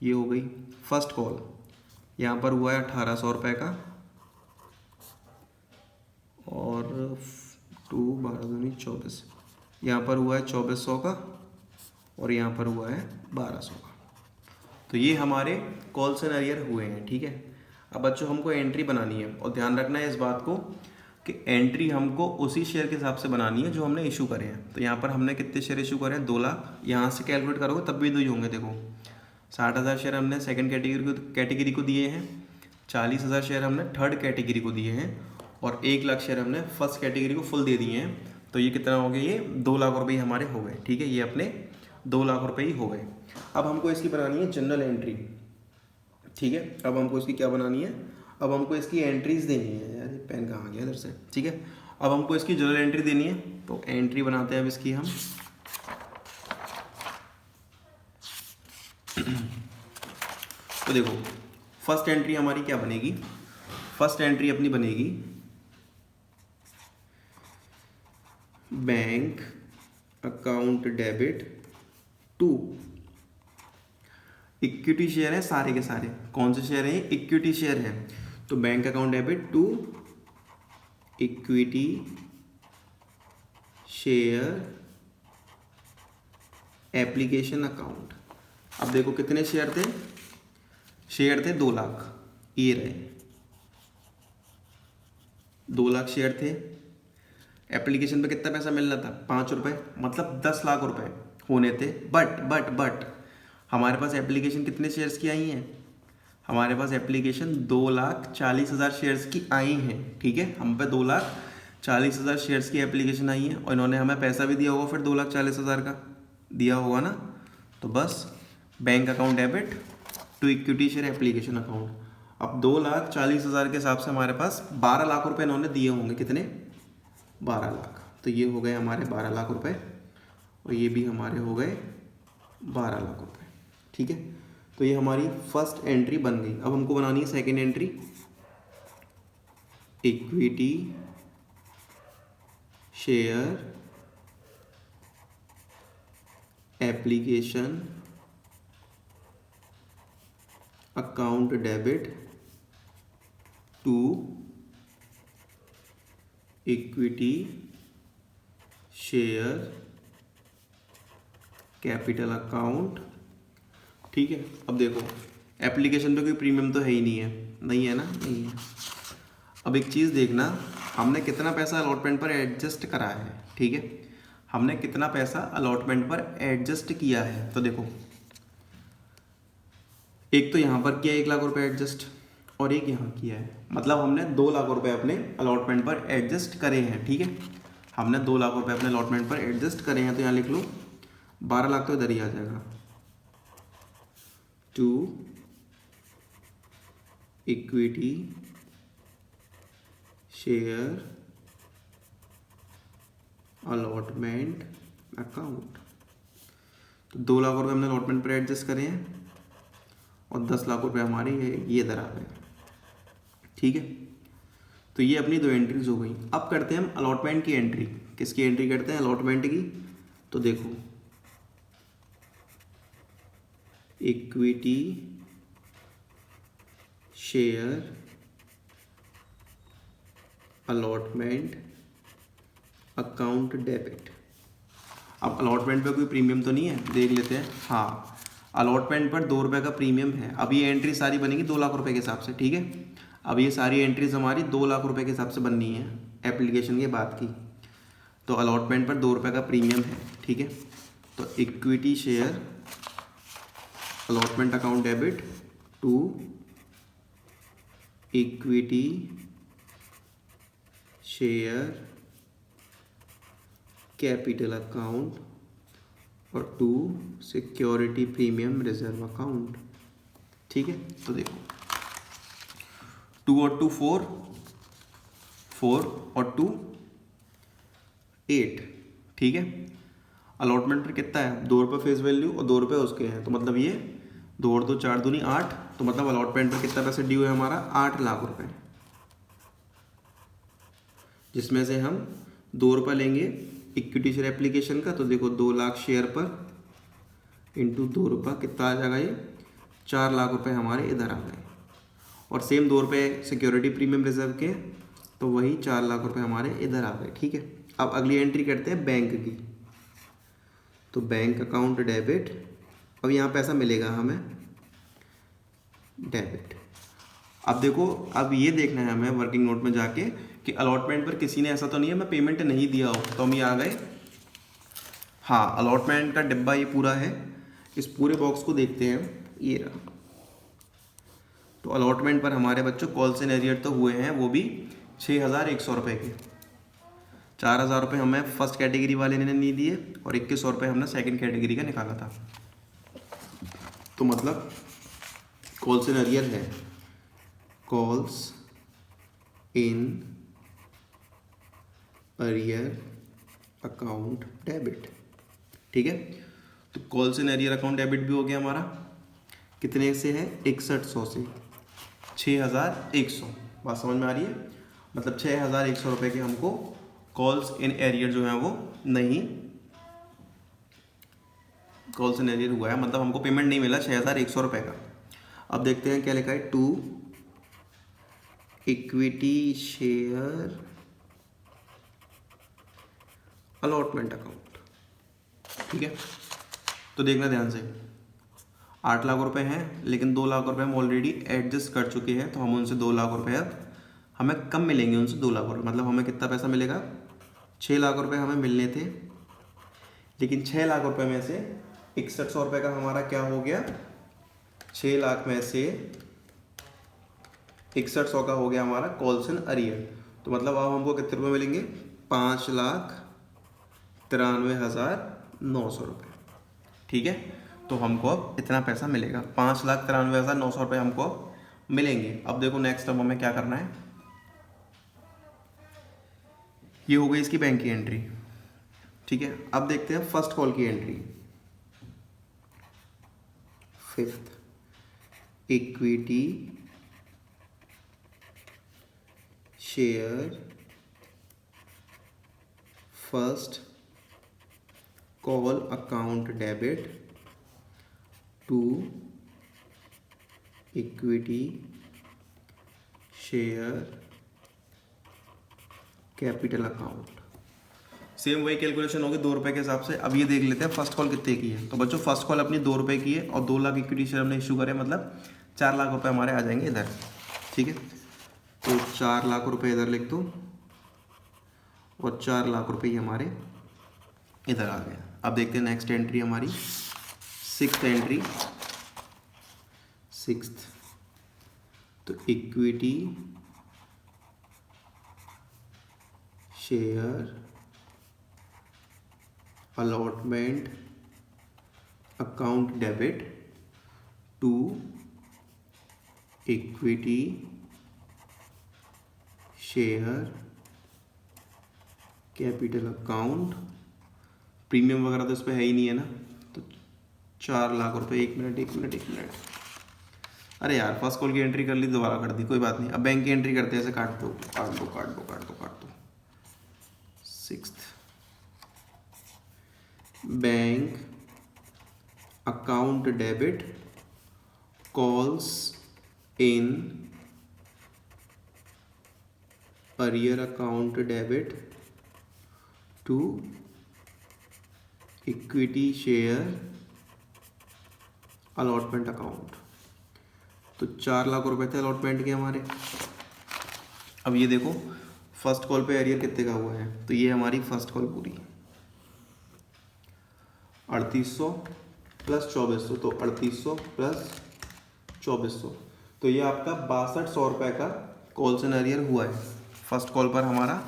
ये हो गई फर्स्ट कॉल, यहाँ पर हुआ है 1,800 रुपये का और 2 12 दूनी 24, यहाँ पर हुआ है 2,400 का और यहाँ पर हुआ है 1,200 का। तो ये हमारे कॉल सिनेरियल हुए हैं, ठीक है। अब बच्चों हमको एंट्री बनानी है और ध्यान रखना है इस बात को कि एंट्री हमको उसी शेयर के हिसाब से बनानी है जो हमने इशू करे हैं। तो यहाँ पर हमने कितने शेयर इशू करे हैं, 2 लाख। यहाँ से कैलकुलेट करोगे तब भी 2 ही होंगे। देखो 60,000 शेयर हमने सेकंड कैटेगरी को दिए हैं, 40,000 शेयर हमने थर्ड कैटेगरी को दिए हैं और 1,00,000 शेयर हमने फर्स्ट कैटेगरी को फुल दे दिए हैं। तो ये कितना हो गया, ये 2 लाख रुपये हमारे हो गए, ठीक है। ये अपने 2 लाख रुपये ही हो गए। अब हमको इसकी बनानी है जनरल एंट्री, ठीक है। अब हमको इसकी क्या बनानी है, अब हमको इसकी एंट्रीज देनी है। यार पेन कहाँ आ गया इधर से, ठीक है। अब हमको इसकी जनरल एंट्री देनी है, तो एंट्री बनाते हैं अब इसकी हम। तो देखो फर्स्ट एंट्री हमारी क्या बनेगी, फर्स्ट एंट्री अपनी बनेगी bank account debit to equity share है सारे के सारे। कौन से शेयर हैं, इक्विटी शेयर है। तो bank account debit to equity share application account. अब देखो कितने शेयर थे, शेयर थे 2 लाख, ये रहे 2 लाख शेयर थे। एप्लीकेशन पे कितना पैसा मिलना था, 5 रुपये, मतलब 10 लाख रुपए होने थे। बट हमारे पास एप्लीकेशन कितने शेयर्स की आई हैं, हमारे पास एप्लीकेशन 2,40,000 शेयर्स की आई हैं, ठीक है। हम पे 2,40,000 शेयर्स की एप्लीकेशन आई है और इन्होंने हमें पैसा भी दिया होगा, फिर 2,40,000 का दिया होगा ना। तो बस bank account debit to equity share application account. अब 2,40,000 के हिसाब से हमारे पास 12 लाख रुपए इन्होंने दिए होंगे, कितने, 12 लाख। तो ये हो गए हमारे 12 लाख रुपए और ये भी हमारे हो गए 12 लाख रुपए, ठीक है। तो ये हमारी फर्स्ट एंट्री बन गई। अब हमको बनानी है second entry, equity share application account debit to equity share capital account, ठीक है। अब देखो एप्लीकेशन पे कोई प्रीमियम तो है ही नहीं है, नहीं है ना, नहीं है। अब एक चीज़ देखना, हमने कितना पैसा अलॉटमेंट पर एडजस्ट करा है, ठीक है। हमने कितना पैसा अलॉटमेंट पर एडजस्ट किया है, तो देखो एक तो यहाँ पर किया 1 लाख रुपए एडजस्ट और एक यहाँ किया है, मतलब हमने 2 लाख रुपए अपने अलॉटमेंट पर एडजस्ट करे हैं, ठीक है। हमने 2 लाख रुपए अपने अलॉटमेंट पर एडजस्ट करे हैं, तो यहाँ लिख लो 12 लाख तो इधर ही आ जाएगा, to equity share allotment account. तो 2 लाख रुपए हमने अलॉटमेंट पर एडजस्ट करे हैं और 10 लाख रुपए हमारे ये इधर आ गए, ठीक है। तो ये अपनी 2 एंट्रीज हो गई। अब करते हैं हम अलॉटमेंट की एंट्री। किसकी एंट्री करते हैं, अलॉटमेंट की। तो देखो equity share allotment account debit. अब अलॉटमेंट पे कोई प्रीमियम तो नहीं है, देख लेते हैं। हाँ, अलॉटमेंट पर 2 रुपये का प्रीमियम है। अब ये एंट्री सारी बनेगी 2 लाख रुपए के हिसाब से, ठीक है। अब ये सारी एंट्रीज हमारी 2 लाख रुपए के हिसाब से बननी है एप्लीकेशन के बाद की। तो अलॉटमेंट पर 2 रुपये का प्रीमियम है, ठीक है। तो equity share allotment account debit to equity share capital account और to security premium reserve account. ठीक है, तो देखो 2 और 2 4, 4 और 2 8। ठीक है, अलॉटमेंट पर कितना है, 2 रुपये फेस वैल्यू और 2 रुपये उसके हैं, तो मतलब ये 2 और 2 4 दूनी 8, तो मतलब अलॉटमेंट पर कितना पैसे ड्यू है हमारा 8 लाख रुपए, जिसमें से हम 2 रुपये लेंगे इक्विटी शेयर एप्लीकेशन का, तो देखो 2 लाख शेयर पर इंटू 2 रुपये कितना आ जाएगा, ये 4 लाख रुपए हमारे इधर आ गए। और सेम 2 रुपये सिक्योरिटी प्रीमियम रिजर्व के, तो वही 4 लाख रुपए हमारे इधर आ गए। ठीक है, अब अगली एंट्री करते हैं बैंक की। तो बैंक अकाउंट डेबिट, अब यहाँ पैसा मिलेगा हमें डेबिट। अब देखो, अब ये देखना है हमें वर्किंग नोट में जाके कि अलॉटमेंट पर किसी ने ऐसा तो नहीं है मैं पेमेंट नहीं दिया हो, तो हम ये आ गए। हाँ, अलॉटमेंट का डिब्बा ये पूरा है, इस पूरे बॉक्स को देखते हैं, ये रहा। तो अलॉटमेंट पर हमारे बच्चों कॉल्स एंड एरियर तो हुए हैं, वो भी 6,100 रुपये के। 4,000 रुपये हमें फर्स्ट कैटेगरी वाले ने नहीं दिए और 2,100 रुपये हमने सेकंड कैटेगरी का निकाला था। तो मतलब कॉल्स इन अरियर है, calls in arrear account debit. ठीक है, तो calls in arrear account debit भी हो गया हमारा, कितने से है 6100 से 6,100। बात समझ में आ रही है, मतलब 6,100 रुपये के हमको कॉल्स इन एरियर जो है वो नहीं, कॉल्स इन एरियर हुआ है, मतलब हमको पेमेंट नहीं मिला 6,100 रुपये का। अब देखते हैं क्या लिखा है, to equity share allotment account. ठीक है, तो देखना ध्यान से, 8 लाख रुपए हैं, लेकिन 2 लाख रुपए हम ऑलरेडी एडजस्ट कर चुके हैं, तो हम उनसे 2 लाख रुपए अब हमें कम मिलेंगे, उनसे 2 लाख रुपए, मतलब हमें कितना पैसा मिलेगा, 6 लाख रुपए हमें मिलने थे, लेकिन 6 लाख रुपए में से 6100 रुपये का हमारा क्या हो गया, 6 लाख में से 6100 का हो गया हमारा कॉल्स इन अरियर। तो मतलब अब हमको कितने रुपये मिलेंगे, 5,93,900 रुपये। ठीक है, तो हमको अब इतना पैसा मिलेगा, 5,93,900 रुपये हमको मिलेंगे। अब देखो नेक्स्ट, अब हमें क्या करना है, ये हो गई इसकी बैंक की एंट्री। ठीक है, अब देखते हैं फर्स्ट कॉल की एंट्री। 5th equity share first call account debit to equity share capital account. Same वही कैलकुलेशन होगी 2 रुपये के हिसाब से। अब ये देख लेते हैं फर्स्ट कॉल कितने की है। तो बच्चों फर्स्ट कॉल अपनी 2 रुपये की है और 2 लाख इक्विटी शेयर हमने इशू करे, मतलब 4 लाख रुपए हमारे आ जाएंगे इधर। ठीक है, तो 4 लाख रुपए इधर लिख दो और 4 लाख रुपए ही हमारे इधर आ गया। अब देखते हैं नेक्स्ट एंट्री हमारी, 6th एंट्री। 6th, तो equity share allotment account debit to equity share capital account. Premium वगैरह तो इस पर है ही नहीं है ना, तो 4 लाख रुपए। एक मिनट, अरे यार फर्स्ट कॉल की एंट्री कर ली, दोबारा कर दी, कोई बात नहीं। अब बैंक की एंट्री करते हैं, ऐसे काट दो। 6th bank account debit calls in arrear account debit to equity share allotment account. तो 4 लाख रुपए थे अलॉटमेंट के हमारे। अब ये देखो फर्स्ट कॉल पे एरियर कितने का हुआ है, तो ये हमारी फर्स्ट कॉल पूरी 3800 प्लस 2400, तो 3800 प्लस 2400। तो ये आपका 6200 का कॉल सेन अरियर हुआ है। फर्स्ट कॉल पर हमारा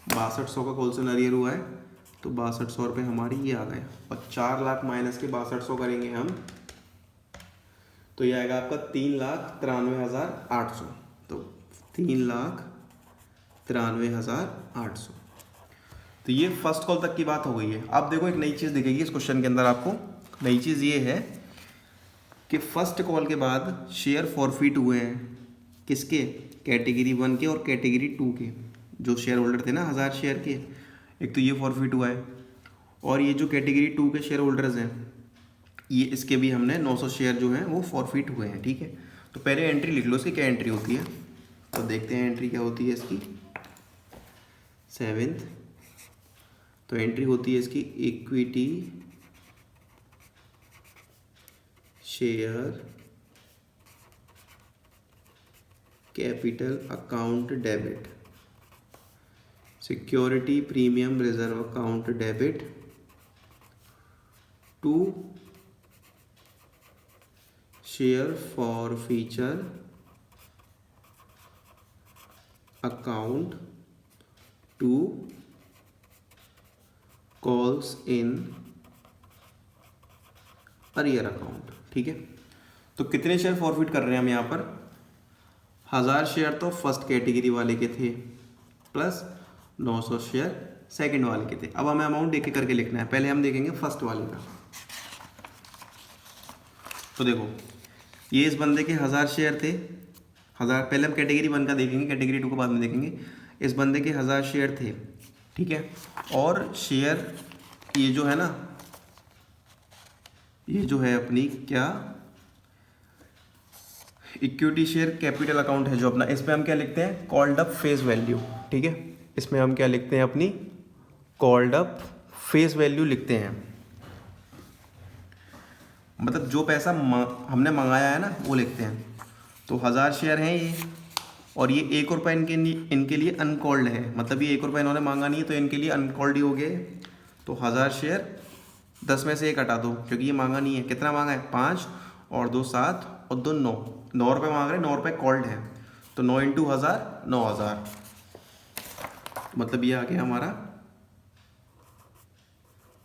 6200 का कॉल सेन अरियर हुआ है, तो 6200 हमारी ये आ गए। और 4 लाख माइनस के 6200 करेंगे हम, तो ये आएगा आपका 3,93,800। तो 3,93,800। तो ये फर्स्ट कॉल तक की बात हो गई है। अब देखो एक नई चीज़ दिखेगी इस क्वेश्चन के अंदर आपको। नई चीज़ ये है कि फर्स्ट कॉल के बाद शेयर फॉरफिट हुए हैं किसके, कैटेगरी 1 के और कैटेगरी 2 के जो शेयर होल्डर थे ना 1000 शेयर के, एक तो ये फॉरफिट हुआ है, और ये जो कैटेगरी 2 के शेयर होल्डर्स हैं ये इसके भी हमने 900 शेयर जो हैं वो फॉरफिट हुए हैं। ठीक है, तो पहले एंट्री लिख लो इसकी क्या एंट्री होती है, तो देखते हैं एंट्री क्या होती है इसकी। 7th तो एंट्री होती है इसकी equity share capital account debit, security premium reserve account debit to share forfeiture account to calls in arrear account. ठीक है, तो कितने शेयर फॉरफिट कर रहे हैं हम यहाँ पर, 1000 शेयर तो फर्स्ट कैटेगरी वाले के थे प्लस 900 शेयर सेकंड वाले के थे। अब हमें अमाउंट देख के करके लिखना है। पहले हम देखेंगे फर्स्ट वाले का। तो देखो ये इस बंदे के 1000 शेयर थे, 1000, पहले हम कैटेगरी 1 का देखेंगे, कैटेगरी 2 को बाद में देखेंगे। इस बंदे के 1000 शेयर थे, ठीक है, और शेयर ये जो है ना, ये जो है अपनी क्या इक्विटी शेयर कैपिटल अकाउंट है जो अपना, इसमें हम क्या लिखते हैं, कॉल्ड अप फेस वैल्यू। ठीक है, इसमें हम क्या लिखते हैं, अपनी कॉल्ड अप फेस वैल्यू लिखते हैं। मतलब जो पैसा हमने मंगाया है ना वो लिखते हैं। तो 1000 शेयर हैं ये, और ये 1 रुपये इनके लिए अनकॉल्ड है, मतलब ये 1 रुपये इन्होंने मांगा नहीं है तो इनके लिए अनकॉल्ड ही हो गए। तो 1000 शेयर 10 में से 1 हटा दो क्योंकि ये मांगा नहीं है। कितना मांगा है, 5 और 2 7 और 2 9, 9 रुपये मांग रहे हैं, 9 रुपये कॉल्ड है। तो 9 × 1000 9000, मतलब ये आ गया हमारा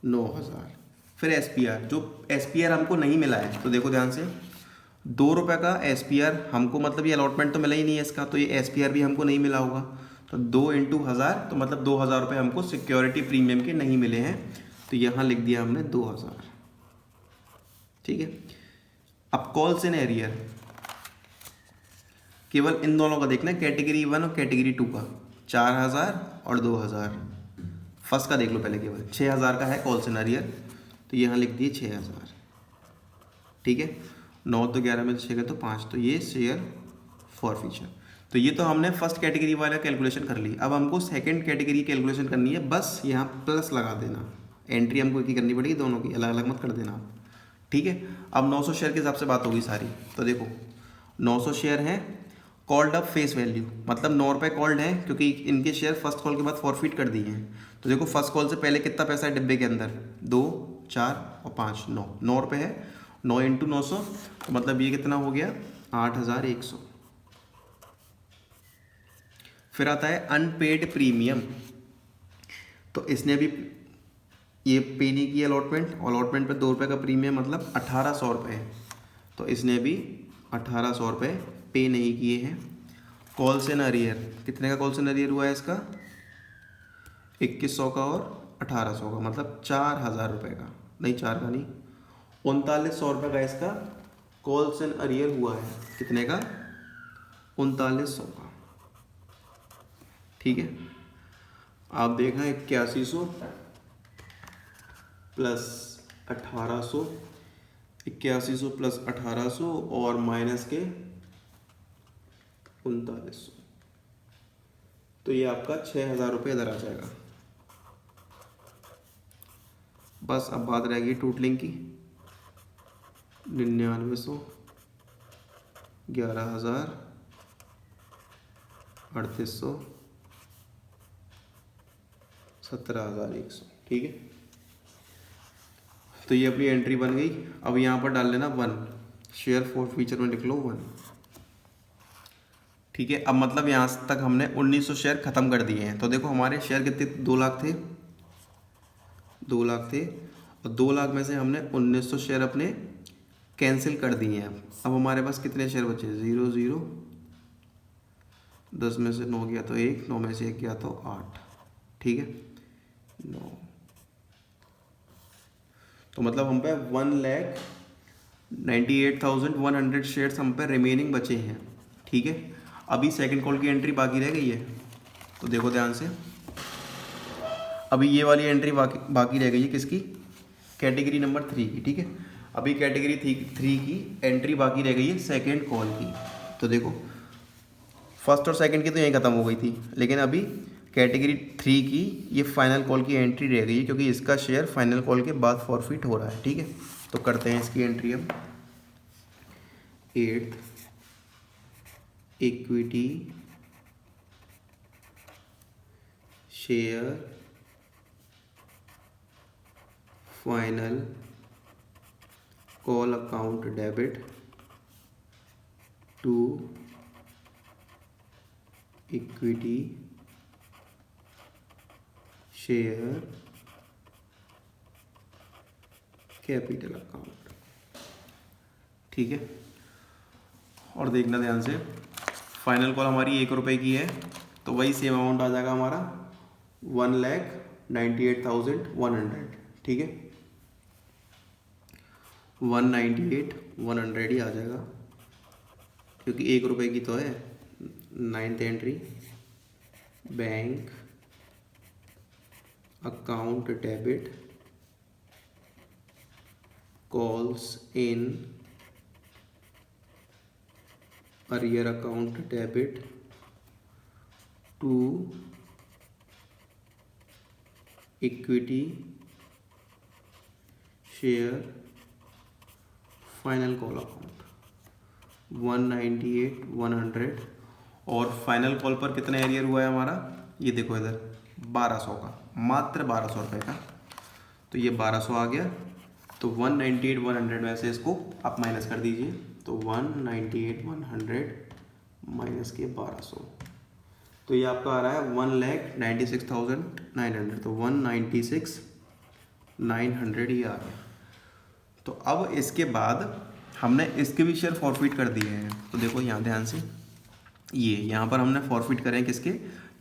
9000। फिर SPR, जो SPR हमको नहीं मिला है, तो देखो ध्यान से, 2 रुपये का SPR हमको, मतलब ये अलॉटमेंट तो मिला ही नहीं है इसका, तो ये SPR भी हमको नहीं मिला होगा। तो 2 × 1000 तो मतलब 2000 रुपये हमको सिक्योरिटी प्रीमियम के नहीं मिले हैं, तो यहाँ लिख दिया हमने 2000। ठीक है, अब कॉल्स इन एरियर केवल इन दोनों का देखना है, कैटेगरी 1 और कैटेगरी 2 का, 4000 और 2000। फर्स्ट का देख लो पहले, केवल 6000 का है कॉल्स इन एरियर, तो यहाँ लिख दिए 6000। ठीक है, 9 तो 11 में से 6 गए तो 5, तो ये शेयर फॉर फ्यूचर। तो ये तो हमने फर्स्ट कैटेगरी वाला कैलकुलेशन कर ली। अब हमको सेकंड कैटेगरी कैलकुलेशन करनी है, बस यहाँ प्लस लगा देना। एंट्री हमको एक ही करनी पड़ेगी, दोनों की अलग अलग मत कर देना आप। ठीक है, अब 900 शेयर के हिसाब से बात होगी सारी। तो देखो 900 शेयर हैं, कॉल्ड अप फेस वैल्यू, मतलब 9 रुपये कॉल्ड है क्योंकि इनके शेयर फर्स्ट कॉल के बाद फॉरफिट कर दिए हैं। तो देखो फर्स्ट कॉल से पहले कितना पैसा है डिब्बे के अंदर, 2 4 और 5 9, 9 रुपये है, 9 × 900 तो मतलब ये कितना हो गया, 8100। फिर आता है अनपेड प्रीमियम, तो इसने भी ये पे नहीं किया अलॉटमेंट, अलॉटमेंट पे 2 रुपये का प्रीमियम मतलब 1800 रुपये, तो इसने भी 1800 रुपये पे नहीं किए हैं। कॉल्स इन अरियर, कितने का कॉल्स इन अरियर हुआ है इसका, 2100 का और 1800 का, मतलब 4000 रुपये का, नहीं 4 का नहीं, 3900 रुपये का इसका कॉल्स इन अरियर हुआ है। कितने का, 3900 का। ठीक है, आप देखना 8100 प्लस 1800, 8100 प्लस 1800 और माइनस के 3900, तो ये आपका 6000 रुपये इधर आ जाएगा। बस अब बात रहेगी टोटलिंग की, 9900, 11000, 3800, 17100। ठीक है, तो ये अपनी एंट्री बन गई। अब यहाँ पर डाल लेना 1, शेयर फॉर फ्यूचर में लिख लो 1। ठीक है, अब मतलब यहाँ तक हमने 1900 शेयर ख़त्म कर दिए हैं। तो देखो हमारे शेयर कितने, 2 लाख थे, 2 लाख थे, और 2 लाख में से हमने 1900 शेयर अपने कैंसिल कर दिए हैं। अब हमारे पास कितने शेयर बचे, 0 0, 10 में से 9 गया तो 1, 9 में से 1 गया तो 8। ठीक है, 9, तो मतलब हम पे 1,98,100 शेयर्स हम पे रिमेनिंग बचे हैं। ठीक है, अभी सेकंड कॉल की एंट्री बाकी रह गई है, तो देखो ध्यान से, अभी ये वाली एंट्री बाकी रह गई है किसकी, कैटेगरी नंबर 3 की। ठीक है, अभी कैटेगरी 3 की एंट्री बाकी रह गई है सेकंड कॉल की। तो देखो फर्स्ट और सेकंड की तो यहीं ख़त्म हो गई थी, लेकिन अभी कैटेगरी 3 की ये फाइनल कॉल की एंट्री रह गई है, क्योंकि इसका शेयर फाइनल कॉल के बाद फॉरफिट हो रहा है। ठीक है, तो करते हैं इसकी एंट्री अब। 8th equity share final call account debit to equity share capital account. ठीक है, और देखना ध्यान से, फाइनल कॉल हमारी 1 रुपये की है, तो वही सेम अमाउंट आ जाएगा हमारा 1,98,100। ठीक है, 198,100 ही आ जाएगा, क्योंकि 1 रुपये की तो है। 9th entry, bank account debit calls in arrear account debit to equity share final call account 198,100। और फाइनल कॉल पर कितना एरियर हुआ है हमारा, ये देखो इधर 1200 का, मात्र 1200 रुपये का। तो ये 1200 आ गया, तो 198,100 में से इसको आप माइनस कर दीजिए, तो 198,100 माइनस के 1200, तो ये आपका आ रहा है 1,96,900। तो 196,900 ही आ गया। तो अब इसके बाद हमने इसके भी शेयर फॉरफिट कर दिए हैं। तो देखो यहाँ ध्यान से, ये यहाँ पर हमने फॉरफिट करें किसके,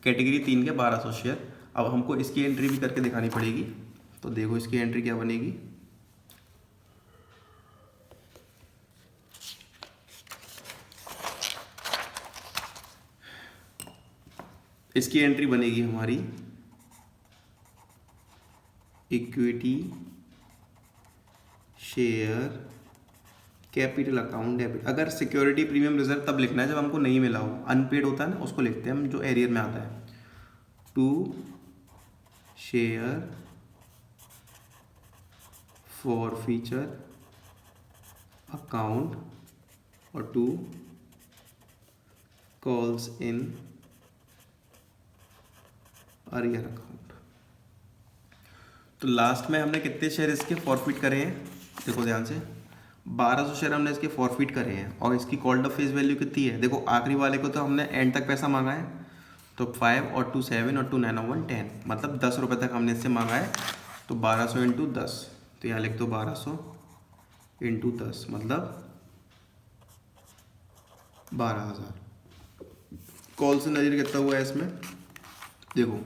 कैटेगरी 3 के 1200 शेयर। अब हमको इसकी एंट्री भी करके दिखानी पड़ेगी। तो देखो इसकी एंट्री क्या बनेगी, इसकी एंट्री बनेगी हमारी equity share capital account debit. अगर सिक्योरिटी प्रीमियम रिजर्व तब लिखना है जब हमको नहीं मिला हो, अनपेड होता है ना, उसको लिखते हैं हम, जो एरियर में आता है। To share forfeiture account और to calls in arrear account. तो लास्ट में हमने कितने शेयर इसके फॉरफिट करे हैं, देखो ध्यान से, 1200 शेयर हमने इसके फॉरफिट करे हैं। और इसकी कॉल्ड ऑफ फेस वैल्यू कितनी है, देखो आखिरी वाले को तो हमने एंड तक पैसा मांगा है, तो 5 और 2 7 और 2 9 और 1 10, मतलब 10 रुपये तक हमने इससे मांगा है। तो 1200 इंटू 10, तो यहाँ लिख दो 1200 इंटू 10, मतलब 12,000। कॉल से नज़र कितना हुआ है इसमें, देखो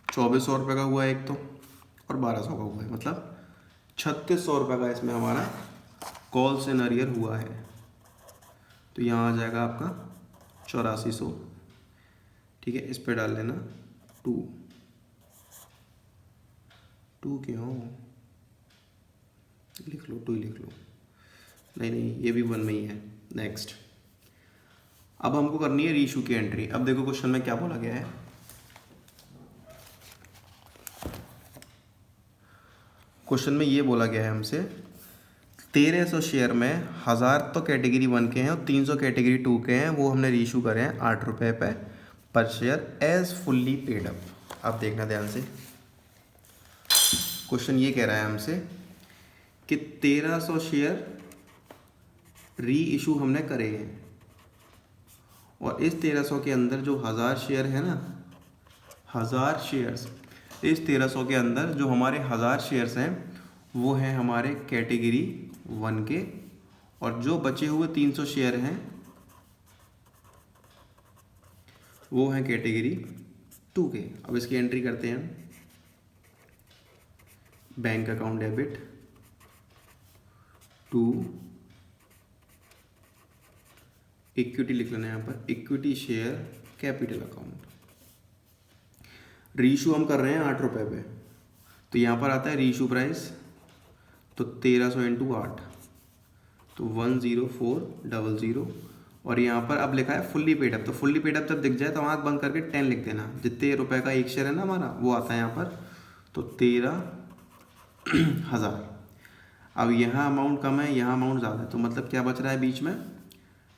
2400 रुपये का हुआ है एक तो, और 1200 का हुआ है, मतलब 3600 रुपये का इसमें हमारा कॉल से नरियर हुआ है। तो यहाँ आ जाएगा आपका 8400। ठीक है, इस पे डाल लेना 2 क्यों लिख लो, 2 लिख लो, नहीं ये भी 1 में ही है। नेक्स्ट, अब हमको करनी है रीइशू की एंट्री। अब देखो क्वेश्चन में क्या बोला गया है, क्वेश्चन में ये बोला गया है हमसे 1300 शेयर में 1000 तो कैटेगरी 1 के हैं और 300 कैटेगरी 2 के हैं, वो हमने रीइशू करे हैं 8 रुपये पे per share as fully paid up. अब देखना ध्यान से, क्वेश्चन ये कह रहा है हमसे कि 1300 शेयर री इशू हमने करे हैं, और इस 1300 के अंदर जो 1000 शेयर है ना, 1000 शेयर्स, इस 1300 के अंदर जो हमारे 1000 शेयर्स हैं वो हैं हमारे कैटेगरी 1 के, और जो बचे हुए 300 शेयर हैं वो हैं कैटेगरी 2 के। अब इसकी एंट्री करते हैं हम। Bank account debit to equity, लिख लेना यहाँ पर equity share capital account. Reissue हम कर रहे हैं 8 रुपये पे, तो यहाँ पर आता है रीशू प्राइस, तो 1300 इंटू 8 तो 10400, और यहाँ पर अब लिखा है फुल्ली पेड अप। तो फुल्ली पेड अप जब दिख जाए तो आँख बंद करके 10 लिख देना, जितने रुपए का एक शेयर है ना हमारा वो आता है यहाँ पर, तो 13,000। अब यहाँ अमाउंट कम है, यहाँ अमाउंट ज़्यादा है, तो मतलब क्या बच रहा है बीच में,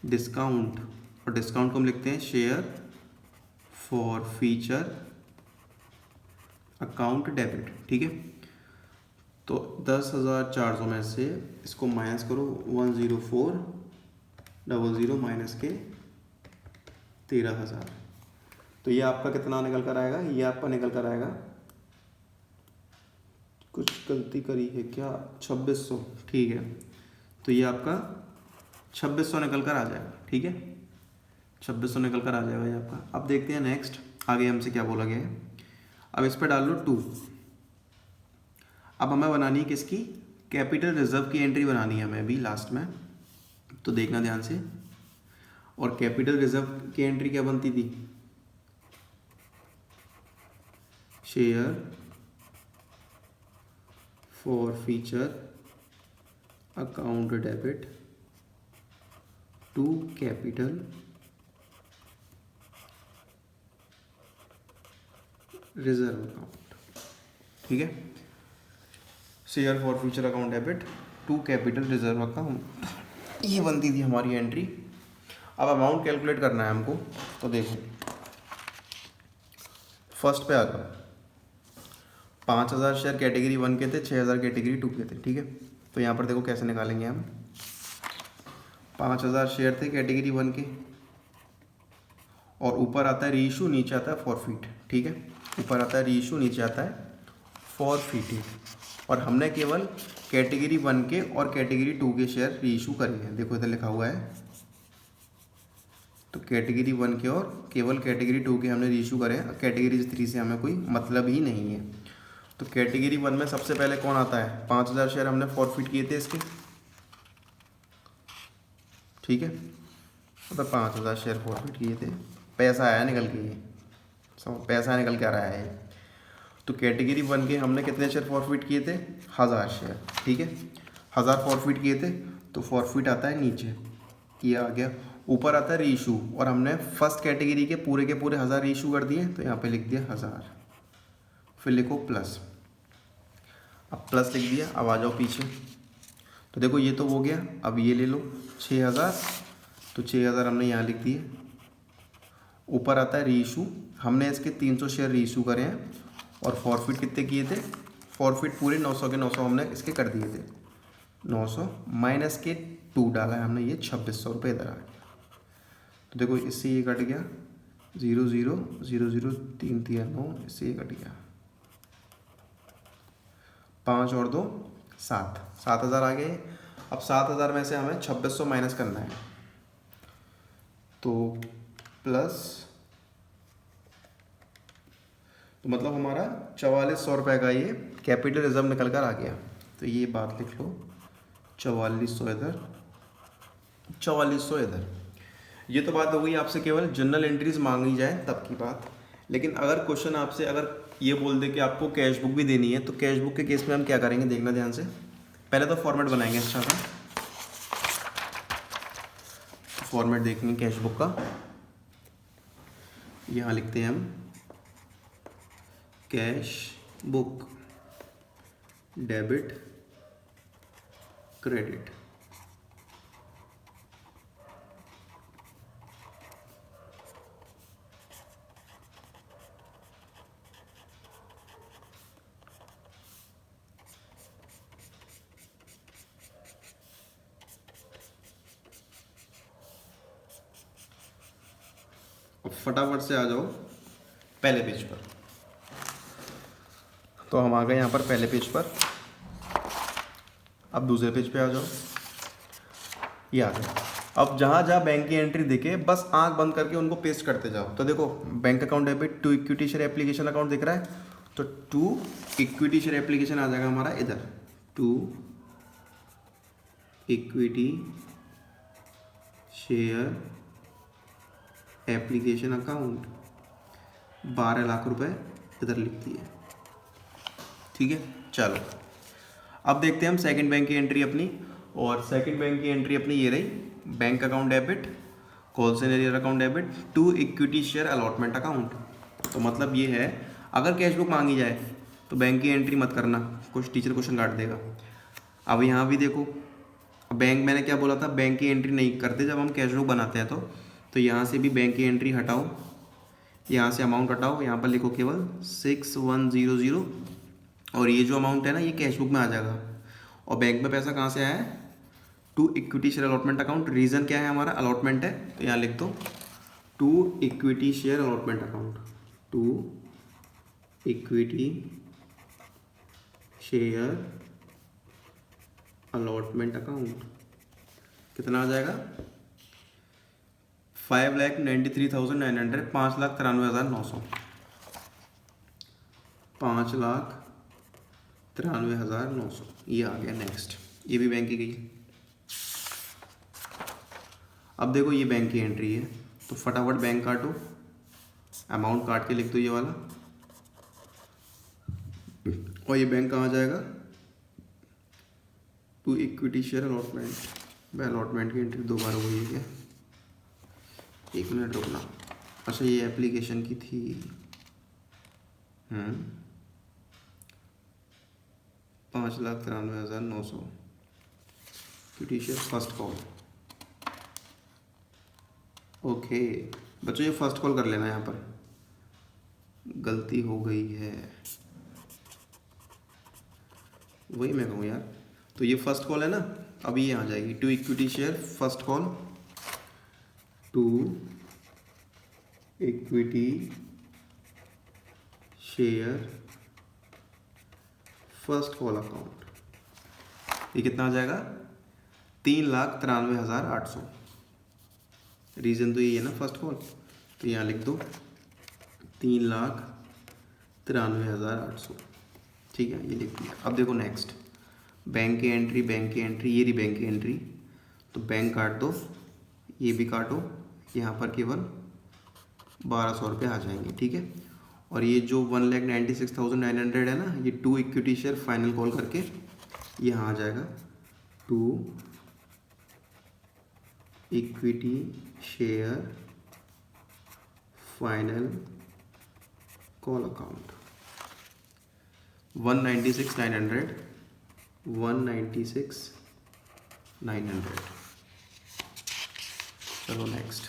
डिस्काउंट, और डिस्काउंट को हम लिखते हैं share forfeiture account debit. ठीक है, तो 10,400 में से इसको माइनस करो, 10400 माइनस के 13,000, तो ये आपका कितना निकल कर आएगा, ये आपका निकल कर आएगा, कुछ गलती करी है क्या, 2600। ठीक है, तो ये आपका 2600 निकल कर आ जाएगा। ठीक है, 2600 निकल कर आ जाएगा ये आपका। अब देखते हैं नेक्स्ट आगे हमसे क्या बोला गया है। अब इस पर डाल लो 2। अब हमें बनानी है किसकी, कैपिटल रिजर्व की एंट्री बनानी है हमें अभी लास्ट में, तो देखना ध्यान से। और कैपिटल रिजर्व की एंट्री क्या बनती थी, share forfeiture account debit to capital reserve account. ठीक है, share forfeiture account debit to capital reserve account, ये बनती थी हमारी एंट्री। अब अमाउंट कैलकुलेट करना है हमको, तो देखो फर्स्ट पे आ जाओ। 5,000 शेयर कैटेगरी 1 के थे, 6,000 कैटेगरी 2 के थे। ठीक है, तो यहाँ पर देखो कैसे निकालेंगे हम। 5,000 शेयर थे कैटेगरी 1 के, और ऊपर आता है रीइशू, नीचे आता है फॉरफिट। ठीक है, ऊपर आता है रीइशू, नीचे आता है फॉरफिट, और हमने केवल कैटेगरी 1 के और कैटेगरी 2 के शेयर रीइशू करे हैं। देखो इधर लिखा हुआ है, तो कैटेगरी 1 के और केवल कैटेगरी 2 के हमने रीइशू करे हैं, कैटेगरी 3 से हमें कोई मतलब ही नहीं है। तो कैटेगरी 1 में सबसे पहले कौन आता है, 5,000 शेयर हमने फॉरफिट किए थे इसके। ठीक है, तो 5,000 शेयर फॉरफिट किए थे, पैसा आया निकल के, ये सब पैसा निकल के आ रहा है। तो कैटेगरी 1 के हमने कितने शेयर फॉरफिट किए थे, 1000 शेयर। ठीक है, 1000 फॉरफिट किए थे, तो फॉरफिट आता है नीचे, ये आ गया। ऊपर आता है रीइशू, और हमने फर्स्ट कैटेगरी के पूरे 1000 रीइशू कर दिए, तो यहाँ पे लिख दिया 1000, फिर लिखो प्लस। अब प्लस लिख दिया, अब आ जाओ पीछे, तो देखो ये तो हो गया। अब ये ले लो 6,000, तो 6,000 हमने यहाँ लिख दिए। ऊपर आता है रीइशू, हमने इसके 300 शेयर रीइशू करे हैं, और फॉरफिट कितने किए थे, फॉरफिट पूरे 900 के 900 हमने इसके कर दिए थे। 900 माइनस के 2 डाला है हमने, ये 2600 रुपये इधर आ गया। तो देखो इससे ये कट गया, 0 0 0 0 3 3 9, इससे ये कट गया, 5 और 2 7, 7,000 आ गए। अब 7,000 में से हमें 2600 माइनस करना है, तो प्लस, तो मतलब हमारा 4400 रुपये का ये कैपिटल रिजर्व निकल कर आ गया। तो ये बात लिख लो, 4400 इधर, 4400 इधर। ये तो बात हो गई आपसे केवल जनरल एंट्रीज मांगी जाए तब की बात। लेकिन अगर क्वेश्चन आपसे अगर ये बोल दे कि आपको कैश बुक भी देनी है, तो कैश बुक के केस में हम क्या करेंगे, देखना ध्यान से। पहले तो फॉर्मेट बनाएंगे अच्छा सा, फॉर्मेट देखेंगे कैश बुक का। यहाँ लिखते हैं हम कैश बुक डेबिट क्रेडिट। अब फटाफट से आ जाओ पहले पेज पर। तो हम आ गए यहाँ पर पहले पेज पर। अब दूसरे पेज पे आ जाओ, ये आ गया। अब जहाँ जहाँ बैंक की एंट्री दिखे बस आंख बंद करके उनको पेस्ट करते जाओ। तो देखो bank account debit to equity share application account दिख रहा है, तो टू इक्विटी शेयर एप्लीकेशन आ जाएगा हमारा इधर, to equity share application account 12 lakh रुपए इधर लिख दिए। ठीक है, चलो अब देखते हैं हम सेकंड बैंक की एंट्री अपनी। और सेकंड बैंक की एंट्री अपनी ये रही, bank account debit calls in arrear account debit to equity share allotment account. तो मतलब ये है, अगर कैश बुक मांगी जाए तो बैंक की एंट्री मत करना, कुछ टीचर क्वेश्चन काट देगा। अब यहाँ भी देखो, बैंक मैंने क्या बोला था, बैंक की एंट्री नहीं करते जब हम कैश बुक बनाते हैं। तो यहाँ से भी बैंक की एंट्री हटाओ, यहाँ से अमाउंट हटाओ, यहाँ पर लिखो केवल 6100 और ये जो अमाउंट है ना ये कैश बुक में आ जाएगा। और बैंक में पैसा कहाँ से आया है, to equity share allotment account. Reason क्या है हमारा, अलॉटमेंट है, तो यहाँ लिख दो to equity share allotment account, to equity share allotment account. कितना आ जाएगा, 5,93,900, 5,93,900, 5,93,900 ये आ गया। नेक्स्ट, ये भी बैंक की गई। अब देखो ये बैंक की एंट्री है, तो फटाफट बैंक काटो, अमाउंट काट के लिख दो ये वाला। और ये बैंक कहाँ जाएगा, to equity share allotment. Allotment की एंट्री दो बार हो गई है क्या, एक मिनट रुकना। अच्छा ये एप्लीकेशन की थी। 5,93,900 equity share first call. Okay बच्चों, ये फर्स्ट कॉल कर लेना, यहाँ पर गलती हो गई है, वही मैं कहूँ यार। तो ये फर्स्ट कॉल है ना, अभी ये आ जाएगी to equity share first call, to equity share first call account. ये कितना आ जाएगा, 3,93,800। रीज़न तो ये है ना फर्स्ट कॉल, तो यहाँ लिख दो 3,93,800। ठीक है, ये लिख दिया। अब देखो नेक्स्ट, बैंक की एंट्री, बैंक की एंट्री, ये रही बैंक की एंट्री। तो बैंक काट दो, ये भी काटो, यहाँ पर केवल 1,200 रुपये आ जाएंगे। ठीक है, और ये जो 1,96,900 है ना, ये to equity share final call करके यहाँ आ जाएगा, to equity share final call account 196,900, 196,900। चलो नेक्स्ट,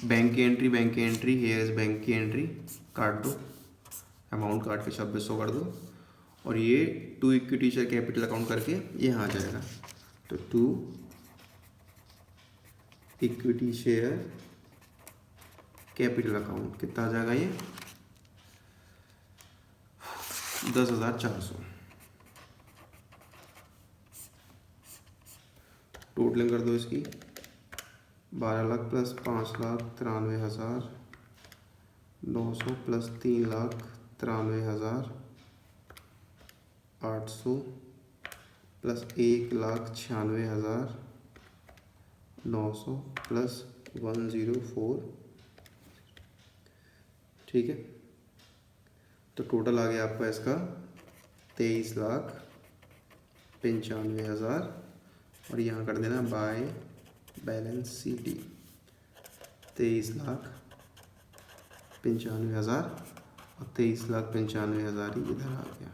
बैंक की एंट्री, बैंक की एंट्री, हेयर इज बैंक की एंट्री, काट दो, अमाउंट काट के 2600 कर दो। और ये to equity share capital account करके यहाँ आ जाएगा, तो to equity share capital account कितना आ जाएगा, ये 10,400। टोटलिंग कर दो इसकी, 12 lakh plus 5,93,900 plus 3,93,800 plus 1,96,900 plus 104। ठीक है, तो टोटल आ गया आपका इसका 23,95,000। और यहाँ कर देना बाय बैलेंस सी डी, 23,95,000 और 23,95,000 ही इधर आ गया।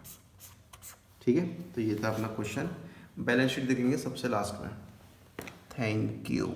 ठीक है, तो ये था अपना क्वेश्चन। बैलेंस शीट देखेंगे सबसे लास्ट में। Thank you.